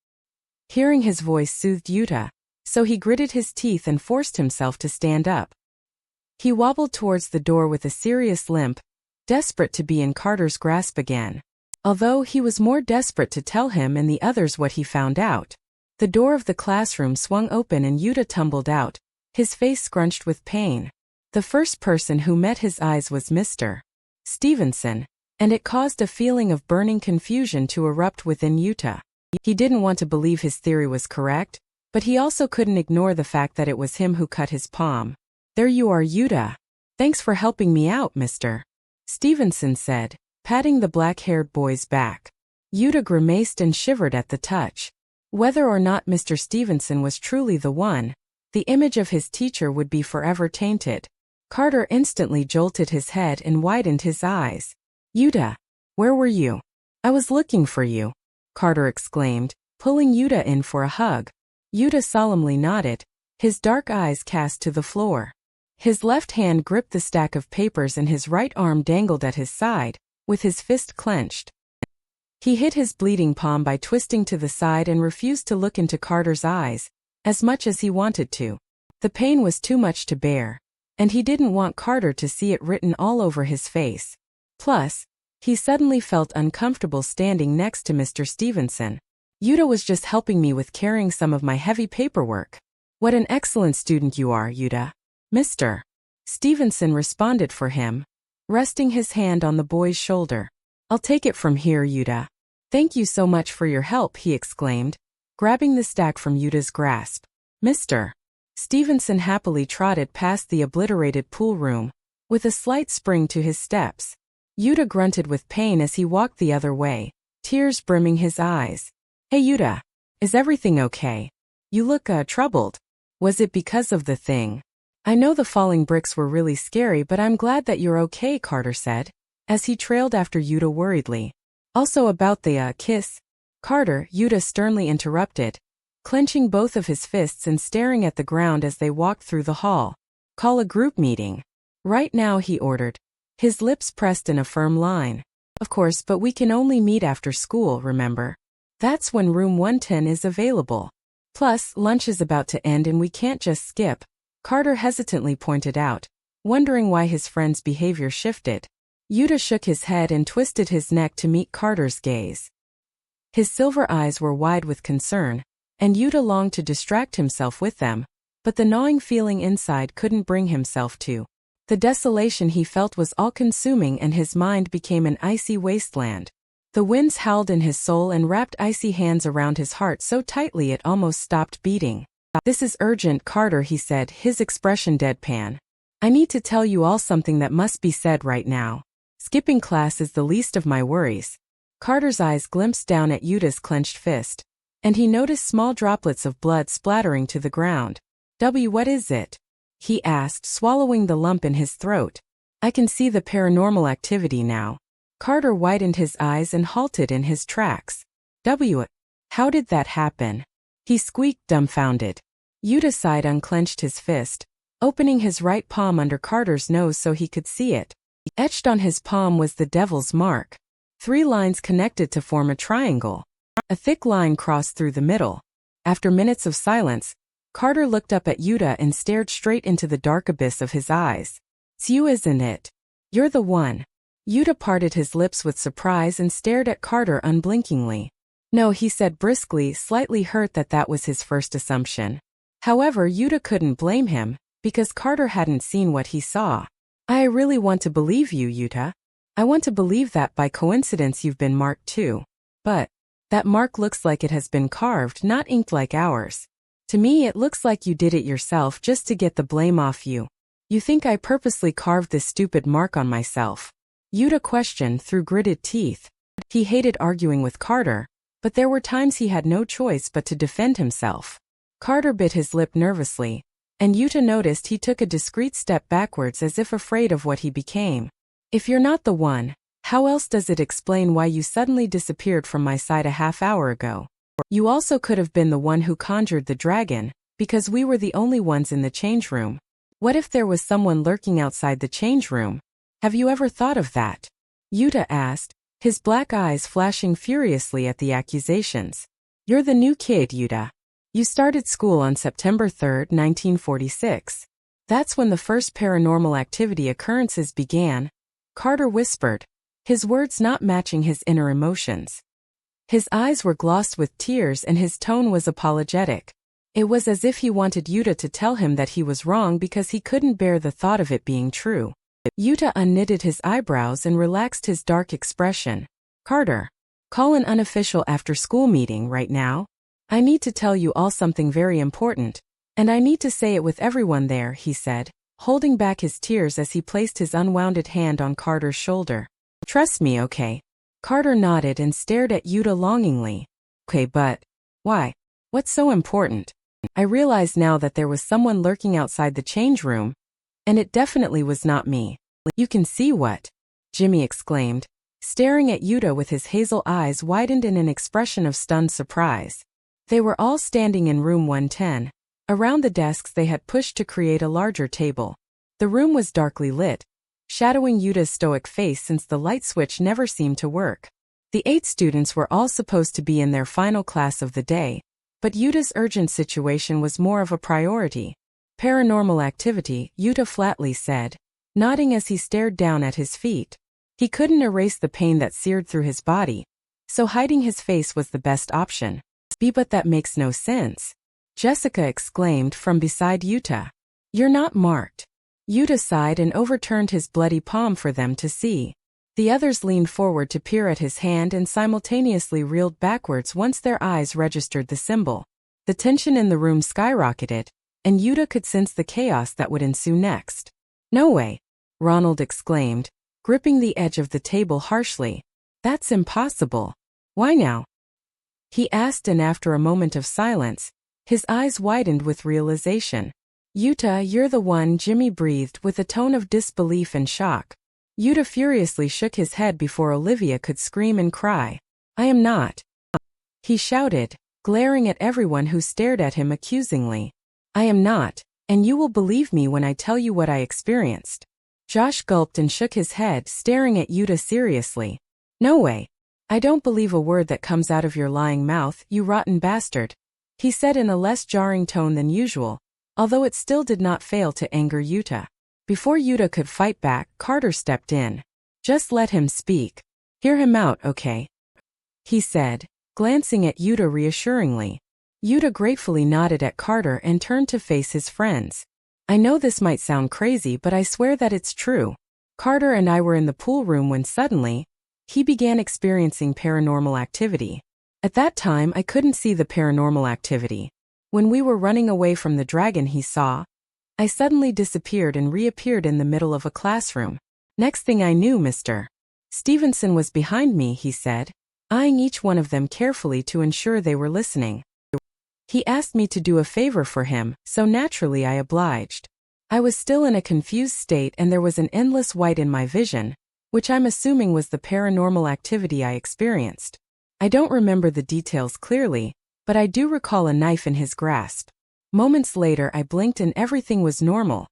Hearing his voice soothed Yuta, so he gritted his teeth and forced himself to stand up. He wobbled towards the door with a serious limp, desperate to be in Carter's grasp again. Although he was more desperate to tell him and the others what he found out. The door of the classroom swung open and Yuta tumbled out, his face scrunched with pain. The first person who met his eyes was Mr. Stevenson, and it caused a feeling of burning confusion to erupt within Yuta. He didn't want to believe his theory was correct, but he also couldn't ignore the fact that it was him who cut his palm. "There you are, Yuta. Thanks for helping me out, Mr. Stevenson said, patting the black-haired boy's back. Yuta grimaced and shivered at the touch. Whether or not Mr. Stevenson was truly the one, the image of his teacher would be forever tainted. Carter instantly jolted his head and widened his eyes. "Yuta, where were you?" "I was looking for you," Carter exclaimed, pulling Yuta in for a hug. Yuta solemnly nodded, his dark eyes cast to the floor. His left hand gripped the stack of papers and his right arm dangled at his side, with his fist clenched. He hid his bleeding palm by twisting to the side and refused to look into Carter's eyes, as much as he wanted to. The pain was too much to bear, and he didn't want Carter to see it written all over his face. Plus, he suddenly felt uncomfortable standing next to Mr. Stevenson. "Yuta was just helping me with carrying some of my heavy paperwork." "What an excellent student you are, Yuta." Mr. Stevenson responded for him, resting his hand on the boy's shoulder. "I'll take it from here, Yuta." "Thank you so much for your help," he exclaimed, grabbing the stack from Yuta's grasp. Mr. Stevenson happily trotted past the obliterated pool room, with a slight spring to his steps. Yuta grunted with pain as he walked the other way, tears brimming his eyes. "Hey Yuta, is everything okay? You look, troubled. Was it because of the thing?" "I know the falling bricks were really scary, but I'm glad that you're okay," Carter said, as he trailed after Yuta worriedly. "Also about the, kiss." "Carter," Yuta sternly interrupted, clenching both of his fists and staring at the ground as they walked through the hall. "Call a group meeting. Right now," he ordered, his lips pressed in a firm line. "Of course, but we can only meet after school, remember? That's when room 110 is available. Plus, lunch is about to end and we can't just skip," Carter hesitantly pointed out, wondering why his friend's behavior shifted. Yuta shook his head and twisted his neck to meet Carter's gaze. His silver eyes were wide with concern, and Yuta longed to distract himself with them, but the gnawing feeling inside couldn't bring himself to. The desolation he felt was all-consuming and his mind became an icy wasteland. The winds howled in his soul and wrapped icy hands around his heart so tightly it almost stopped beating. "This is urgent, Carter," he said, his expression deadpan. "I need to tell you all something that must be said right now. Skipping class is the least of my worries." Carter's eyes glimpsed down at Yuta's clenched fist, and he noticed small droplets of blood splattering to the ground. "What is it?" he asked, swallowing the lump in his throat. I can see the paranormal activity now. Carter widened his eyes and halted in his tracks. How did that happen? He squeaked, dumbfounded. Yuta sighed, unclenched his fist, opening his right palm under Carter's nose so he could see it. Etched on his palm was the devil's mark. 3 lines connected to form a triangle. A thick line crossed through the middle. After minutes of silence, Carter looked up at Yuta and stared straight into the dark abyss of his eyes. It's you, isn't it? You're the one. Yuta parted his lips with surprise and stared at Carter unblinkingly. No, he said briskly, slightly hurt that was his first assumption. However, Yuta couldn't blame him, because Carter hadn't seen what he saw. I really want to believe you, Yuta. I want to believe that by coincidence you've been marked too. But that mark looks like it has been carved, not inked like ours. To me, it looks like you did it yourself just to get the blame off you. You think I purposely carved this stupid mark on myself? Yuta questioned through gritted teeth. He hated arguing with Carter, but there were times he had no choice but to defend himself. Carter bit his lip nervously, and Yuta noticed he took a discreet step backwards as if afraid of what he became. If you're not the one, how else does it explain why you suddenly disappeared from my side a half hour ago? You also could have been the one who conjured the dragon, because we were the only ones in the change room. What if there was someone lurking outside the change room? Have you ever thought of that? Yuta asked, his black eyes flashing furiously at the accusations. You're the new kid, Yuta. You started school on September 3, 1946. That's when the first paranormal activity occurrences began, Carter whispered, his words not matching his inner emotions. His eyes were glossed with tears and his tone was apologetic. It was as if he wanted Yuta to tell him that he was wrong because he couldn't bear the thought of it being true. Yuta unknitted his eyebrows and relaxed his dark expression. Carter, call an unofficial after-school meeting right now. I need to tell you all something very important, and I need to say it with everyone there, he said, holding back his tears as he placed his unwounded hand on Carter's shoulder. Trust me, okay? Carter nodded and stared at Yuta longingly. Okay, but why? What's so important? I realize now that there was someone lurking outside the change room, and it definitely was not me. You can see what? Jimmy exclaimed, staring at Yuta with his hazel eyes widened in an expression of stunned surprise. They were all standing in room 110. Around the desks they had pushed to create a larger table. The room was darkly lit, shadowing Yuta's stoic face since the light switch never seemed to work. The 8 students were all supposed to be in their final class of the day, but Yuta's urgent situation was more of a priority. Paranormal activity, Yuta flatly said, nodding as he stared down at his feet. He couldn't erase the pain that seared through his body, so hiding his face was the best option. But that makes no sense. Jessica exclaimed from beside Yuta. You're not marked. Yuta sighed and overturned his bloody palm for them to see. The others leaned forward to peer at his hand and simultaneously reeled backwards once their eyes registered the symbol. The tension in the room skyrocketed, and Yuta could sense the chaos that would ensue next. No way, Ronald exclaimed, gripping the edge of the table harshly. That's impossible. Why now? He asked, and after a moment of silence, his eyes widened with realization. Yuta, you're the one, Jimmy breathed with a tone of disbelief and shock. Yuta furiously shook his head before Olivia could scream and cry. I am not. He shouted, glaring at everyone who stared at him accusingly. I am not, and you will believe me when I tell you what I experienced. Josh gulped and shook his head, staring at Yuta seriously. No way. I don't believe a word that comes out of your lying mouth, you rotten bastard, he said in a less jarring tone than usual, although it still did not fail to anger Yuta. Before Yuta could fight back, Carter stepped in. Just let him speak. Hear him out, okay? He said, glancing at Yuta reassuringly. Yuta gratefully nodded at Carter and turned to face his friends. I know this might sound crazy, but I swear that it's true. Carter and I were in the pool room when suddenly, he began experiencing paranormal activity. At that time, I couldn't see the paranormal activity. When we were running away from the dragon he saw, I suddenly disappeared and reappeared in the middle of a classroom. Next thing I knew, Mr. Stevenson was behind me, he said, eyeing each one of them carefully to ensure they were listening. He asked me to do a favor for him, so naturally I obliged. I was still in a confused state and there was an endless white in my vision, which I'm assuming was the paranormal activity I experienced. I don't remember the details clearly, but I do recall a knife in his grasp. Moments later I blinked and everything was normal.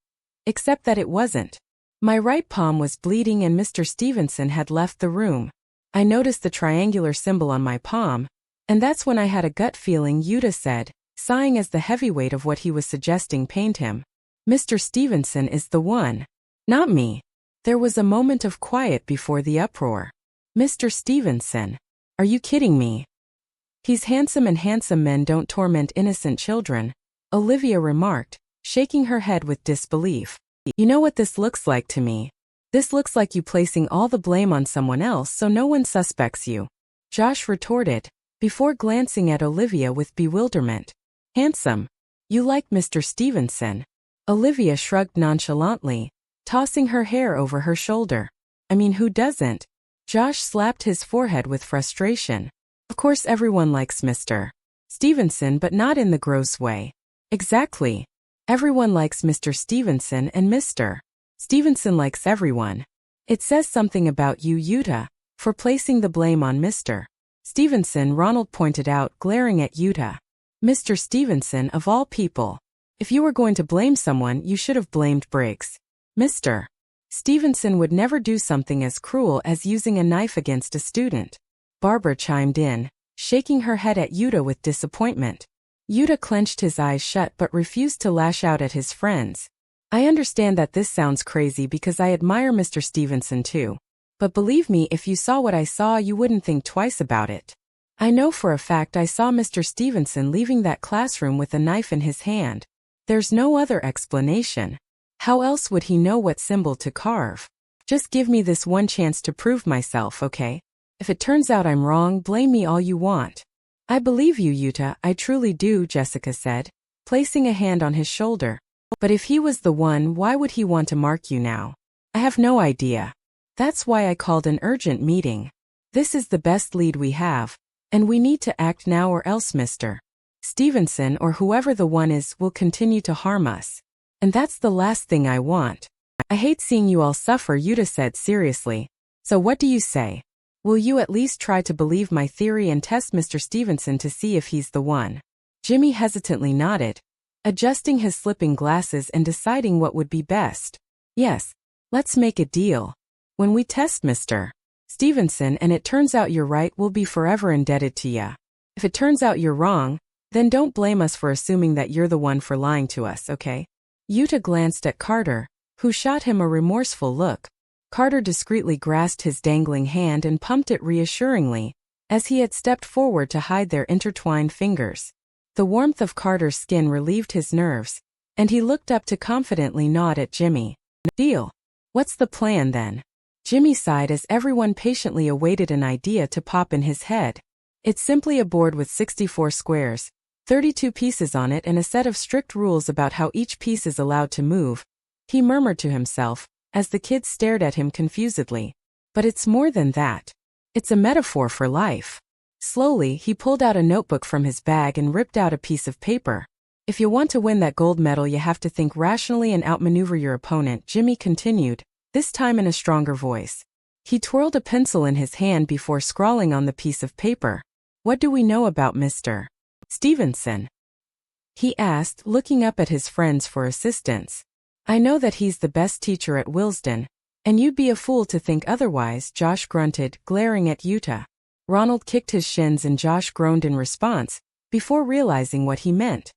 Except that it wasn't. My right palm was bleeding and Mr. Stevenson had left the room. I noticed the triangular symbol on my palm, and that's when I had a gut feeling, Yuta said, sighing as the heavy weight of what he was suggesting pained him. Mr. Stevenson is the one. Not me. There was a moment of quiet before the uproar. Mr. Stevenson. Are you kidding me? He's handsome and handsome men don't torment innocent children, Olivia remarked, shaking her head with disbelief. You know what this looks like to me? This looks like you placing all the blame on someone else so no one suspects you. Josh retorted, before glancing at Olivia with bewilderment. Handsome. You like Mr. Stevenson? Olivia shrugged nonchalantly, tossing her hair over her shoulder. I mean, who doesn't? Josh slapped his forehead with frustration. Of course everyone likes Mr. Stevenson, but not in the gross way. Exactly. Everyone likes Mr. Stevenson and Mr. Stevenson likes everyone. It says something about you, Yuta, for placing the blame on Mr. Stevenson, Ronald pointed out, glaring at Yuta. Mr. Stevenson, of all people. If you were going to blame someone, you should have blamed Briggs. Mr. Stevenson would never do something as cruel as using a knife against a student. Barbara chimed in, shaking her head at Yuta with disappointment. Yuta clenched his eyes shut but refused to lash out at his friends. I understand that this sounds crazy because I admire Mr. Stevenson too. But believe me, if you saw what I saw, you wouldn't think twice about it. I know for a fact I saw Mr. Stevenson leaving that classroom with a knife in his hand. There's no other explanation. How else would he know what symbol to carve? Just give me this one chance to prove myself, okay? If it turns out I'm wrong, blame me all you want. I believe you, Yuta, I truly do, Jessica said, placing a hand on his shoulder. But if he was the one, why would he want to mark you now? I have no idea. That's why I called an urgent meeting. This is the best lead we have, and we need to act now or else Mr. Stevenson or whoever the one is will continue to harm us. And that's the last thing I want. I hate seeing you all suffer, Yuta said seriously. So what do you say? Will you at least try to believe my theory and test Mr. Stevenson to see if he's the one? Jimmy hesitantly nodded, adjusting his slipping glasses and deciding what would be best. Yes, let's make a deal. When we test Mr. Stevenson and it turns out you're right, we'll be forever indebted to ya. If it turns out you're wrong, then don't blame us for assuming that you're the one for lying to us, okay? Yuta glanced at Carter, who shot him a remorseful look. Carter discreetly grasped his dangling hand and pumped it reassuringly, as he had stepped forward to hide their intertwined fingers. The warmth of Carter's skin relieved his nerves, and he looked up to confidently nod at Jimmy. Deal. What's the plan then? Jimmy sighed as everyone patiently awaited an idea to pop in his head. It's simply a board with 64 squares, 32 pieces on it and a set of strict rules about how each piece is allowed to move, he murmured to himself, as the kids stared at him confusedly. But it's more than that. It's a metaphor for life. Slowly, he pulled out a notebook from his bag and ripped out a piece of paper. If you want to win that gold medal, you have to think rationally and outmaneuver your opponent, Jimmy continued, this time in a stronger voice. He twirled a pencil in his hand before scrawling on the piece of paper. What do we know about Mr. Stevenson? He asked, looking up at his friends for assistance. I know that he's the best teacher at Willesden, and you'd be a fool to think otherwise, Josh grunted, glaring at Yuta. Ronald kicked his shins and Josh groaned in response, before realizing what he meant.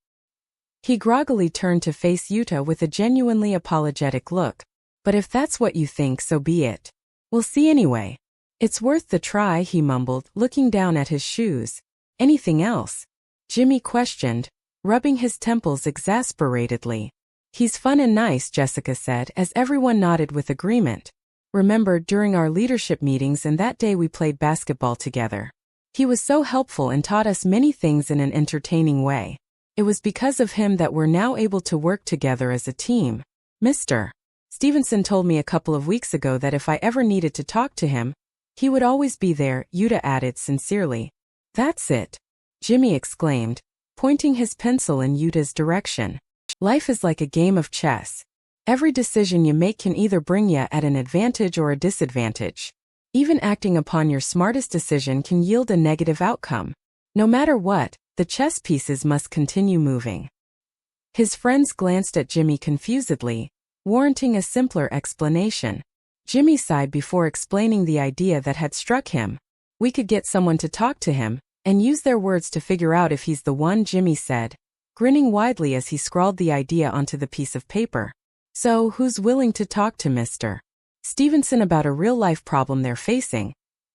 He groggily turned to face Yuta with a genuinely apologetic look. But if that's what you think, so be it. We'll see anyway. It's worth the try, he mumbled, looking down at his shoes. Anything else? Jimmy questioned, rubbing his temples exasperatedly. He's fun and nice, Jessica said, as everyone nodded with agreement. Remember, during our leadership meetings and that day we played basketball together. He was so helpful and taught us many things in an entertaining way. It was because of him that we're now able to work together as a team. Mr. Stevenson told me a couple of weeks ago that if I ever needed to talk to him, he would always be there, Yuta added sincerely. That's it, Jimmy exclaimed, pointing his pencil in Yuta's direction. Life is like a game of chess. Every decision you make can either bring you at an advantage or a disadvantage. Even acting upon your smartest decision can yield a negative outcome. No matter what, the chess pieces must continue moving. His friends glanced at Jimmy confusedly, warranting a simpler explanation. Jimmy sighed before explaining the idea that had struck him. We could get someone to talk to him, and use their words to figure out if he's the one, Jimmy said, grinning widely as he scrawled the idea onto the piece of paper. So, who's willing to talk to Mr. Stevenson about a real-life problem they're facing,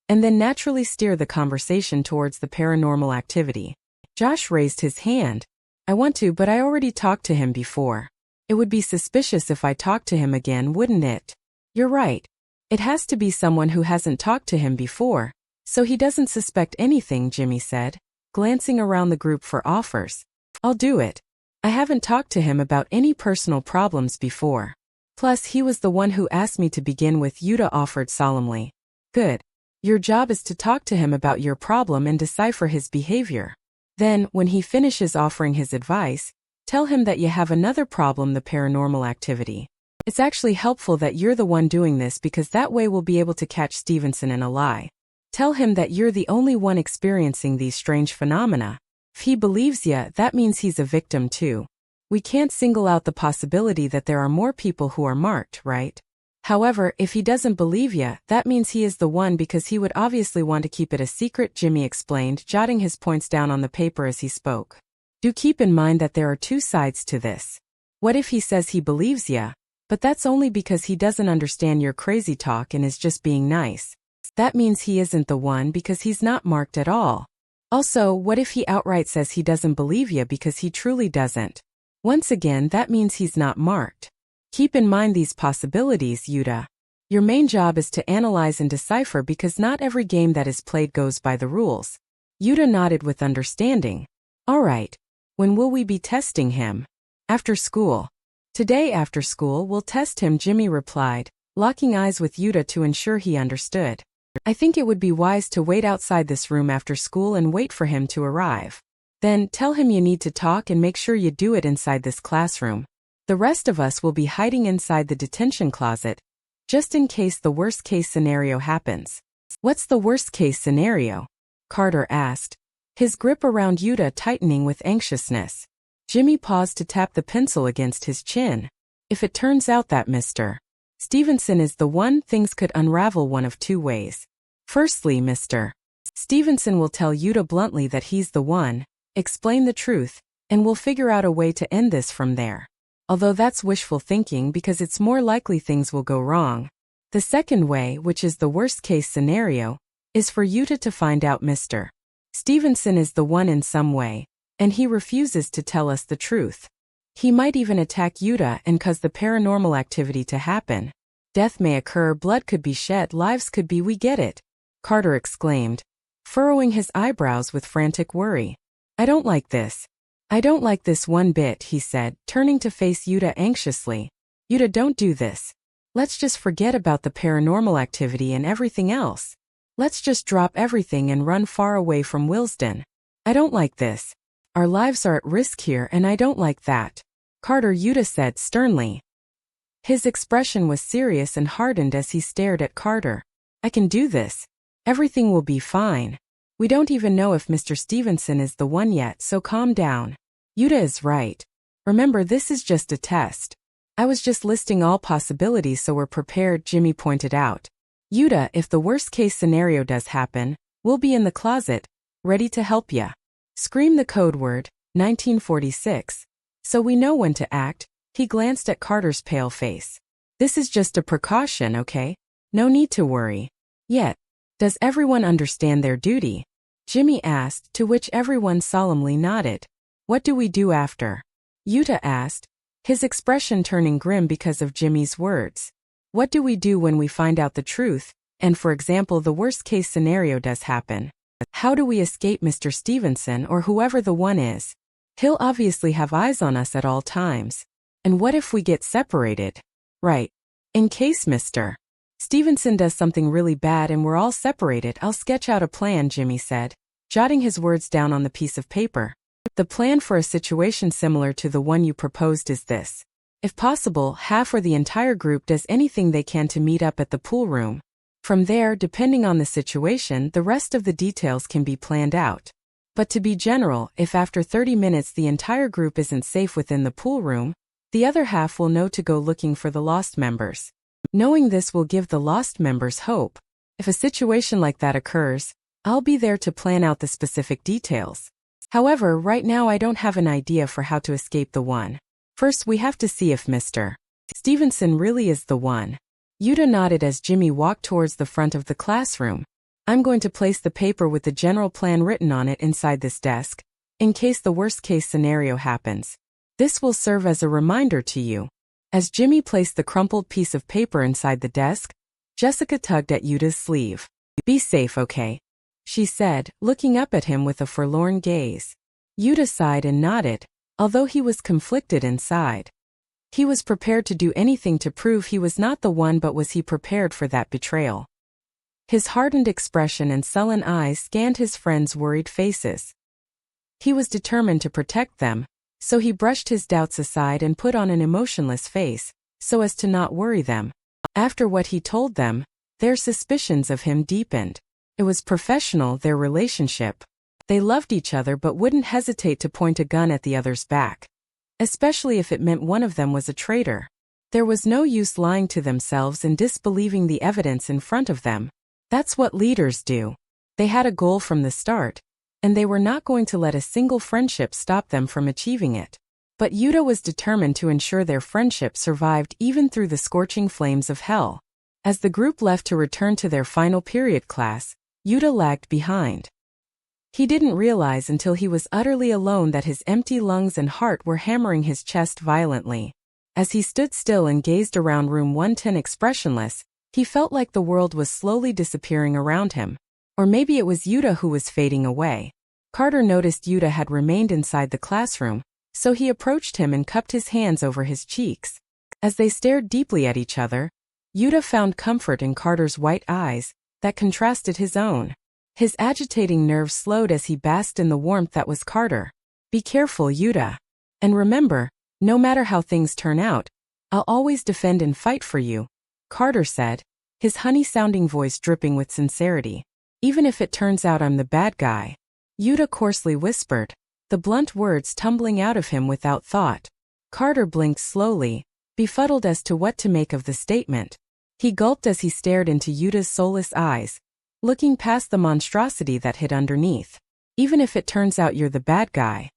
and then naturally steer the conversation towards the paranormal activity? Josh raised his hand. I want to, but I already talked to him before. It would be suspicious if I talked to him again, wouldn't it? You're right. It has to be someone who hasn't talked to him before, so he doesn't suspect anything, Jimmy said, glancing around the group for offers. I'll do it. I haven't talked to him about any personal problems before. Plus, he was the one who asked me to begin with, Yuta offered solemnly. Good. Your job is to talk to him about your problem and decipher his behavior. Then, when he finishes offering his advice, tell him that you have another problem, the paranormal activity. It's actually helpful that you're the one doing this because that way we'll be able to catch Stevenson in a lie. Tell him that you're the only one experiencing these strange phenomena. If he believes you, that means he's a victim too. We can't single out the possibility that there are more people who are marked, right? However, if he doesn't believe you, that means he is the one because he would obviously want to keep it a secret, Jimmy explained, jotting his points down on the paper as he spoke. Do keep in mind that there are two sides to this. What if he says he believes you, but that's only because he doesn't understand your crazy talk and is just being nice? That means he isn't the one because he's not marked at all. Also, what if he outright says he doesn't believe you because he truly doesn't? Once again, that means he's not marked. Keep in mind these possibilities, Yuta. Your main job is to analyze and decipher because not every game that is played goes by the rules. Yuta nodded with understanding. All right. When will we be testing him? After school. Today after school we'll test him, Jimmy replied, locking eyes with Yuta to ensure he understood. I think it would be wise to wait outside this room after school and wait for him to arrive. Then, tell him you need to talk and make sure you do it inside this classroom. The rest of us will be hiding inside the detention closet, just in case the worst-case scenario happens. What's the worst-case scenario? Carter asked, his grip around Yuta tightening with anxiousness. Jimmy paused to tap the pencil against his chin. If it turns out that Mr. Stevenson is the one, things could unravel one of two ways. Firstly, Mr. Stevenson will tell Yuta bluntly that he's the one, explain the truth, and we'll figure out a way to end this from there. Although that's wishful thinking because it's more likely things will go wrong. The second way, which is the worst-case scenario, is for Yuta to find out Mr. Stevenson is the one in some way, and he refuses to tell us the truth. He might even attack Yuta and cause the paranormal activity to happen. Death may occur, blood could be shed, lives could be, we get it, Carter exclaimed, furrowing his eyebrows with frantic worry. I don't like this. I don't like this one bit, he said, turning to face Yuta anxiously. Yuta, don't do this. Let's just forget about the paranormal activity and everything else. Let's just drop everything and run far away from Willesden. I don't like this. Our lives are at risk here and I don't like that. Carter, Yuta said sternly. His expression was serious and hardened as he stared at Carter. I can do this. Everything will be fine. We don't even know if Mr. Stevenson is the one yet, so calm down. Yuta is right. Remember, this is just a test. I was just listing all possibilities so we're prepared, Jimmy pointed out. Yuta, if the worst-case scenario does happen, we'll be in the closet, ready to help ya. Scream the code word, 1946. So we know when to act. He glanced at Carter's pale face. This is just a precaution, okay? No need to worry. Yet, does everyone understand their duty? Jimmy asked, to which everyone solemnly nodded. What do we do after? Yuta asked, his expression turning grim because of Jimmy's words. What do we do when we find out the truth, and for example the worst-case scenario does happen? How do we escape Mr. Stevenson or whoever the one is? He'll obviously have eyes on us at all times. And what if we get separated? Right. In case Mr. Stevenson does something really bad and we're all separated, I'll sketch out a plan, Jimmy said, jotting his words down on the piece of paper. The plan for a situation similar to the one you proposed is this. If possible, half or the entire group does anything they can to meet up at the pool room. From there, depending on the situation, the rest of the details can be planned out. But to be general, if after 30 minutes the entire group isn't safe within the pool room, the other half will know to go looking for the lost members. Knowing this will give the lost members hope. If a situation like that occurs, I'll be there to plan out the specific details. However, right now I don't have an idea for how to escape the one. First, we have to see if Mr. Stevenson really is the one. Yuta nodded as Jimmy walked towards the front of the classroom. I'm going to place the paper with the general plan written on it inside this desk, in case the worst-case scenario happens. This will serve as a reminder to you. As Jimmy placed the crumpled piece of paper inside the desk, Jessica tugged at Yuta's sleeve. Be safe, okay? She said, looking up at him with a forlorn gaze. Yuta sighed and nodded, although he was conflicted inside. He was prepared to do anything to prove he was not the one, but was he prepared for that betrayal? His hardened expression and sullen eyes scanned his friends' worried faces. He was determined to protect them, so he brushed his doubts aside and put on an emotionless face, so as to not worry them. After what he told them, their suspicions of him deepened. It was professional, their relationship. They loved each other but wouldn't hesitate to point a gun at the other's back. Especially if it meant one of them was a traitor. There was no use lying to themselves and disbelieving the evidence in front of them. That's what leaders do. They had a goal from the start, and they were not going to let a single friendship stop them from achieving it. But Yuta was determined to ensure their friendship survived even through the scorching flames of hell. As the group left to return to their final period class, Yuta lagged behind. He didn't realize until he was utterly alone that his empty lungs and heart were hammering his chest violently. As he stood still and gazed around room 110 expressionless, he felt like the world was slowly disappearing around him. Or maybe it was Yuta who was fading away. Carter noticed Yuta had remained inside the classroom, so he approached him and cupped his hands over his cheeks. As they stared deeply at each other, Yuta found comfort in Carter's white eyes that contrasted his own. His agitating nerves slowed as he basked in the warmth that was Carter. Be careful, Yuta. And remember, no matter how things turn out, I'll always defend and fight for you, Carter said, his honey-sounding voice dripping with sincerity. Even if it turns out I'm the bad guy, Yuta coarsely whispered, the blunt words tumbling out of him without thought. Carter blinked slowly, befuddled as to what to make of the statement. He gulped as he stared into Yuta's soulless eyes, looking past the monstrosity that hid underneath. Even if it turns out you're the bad guy,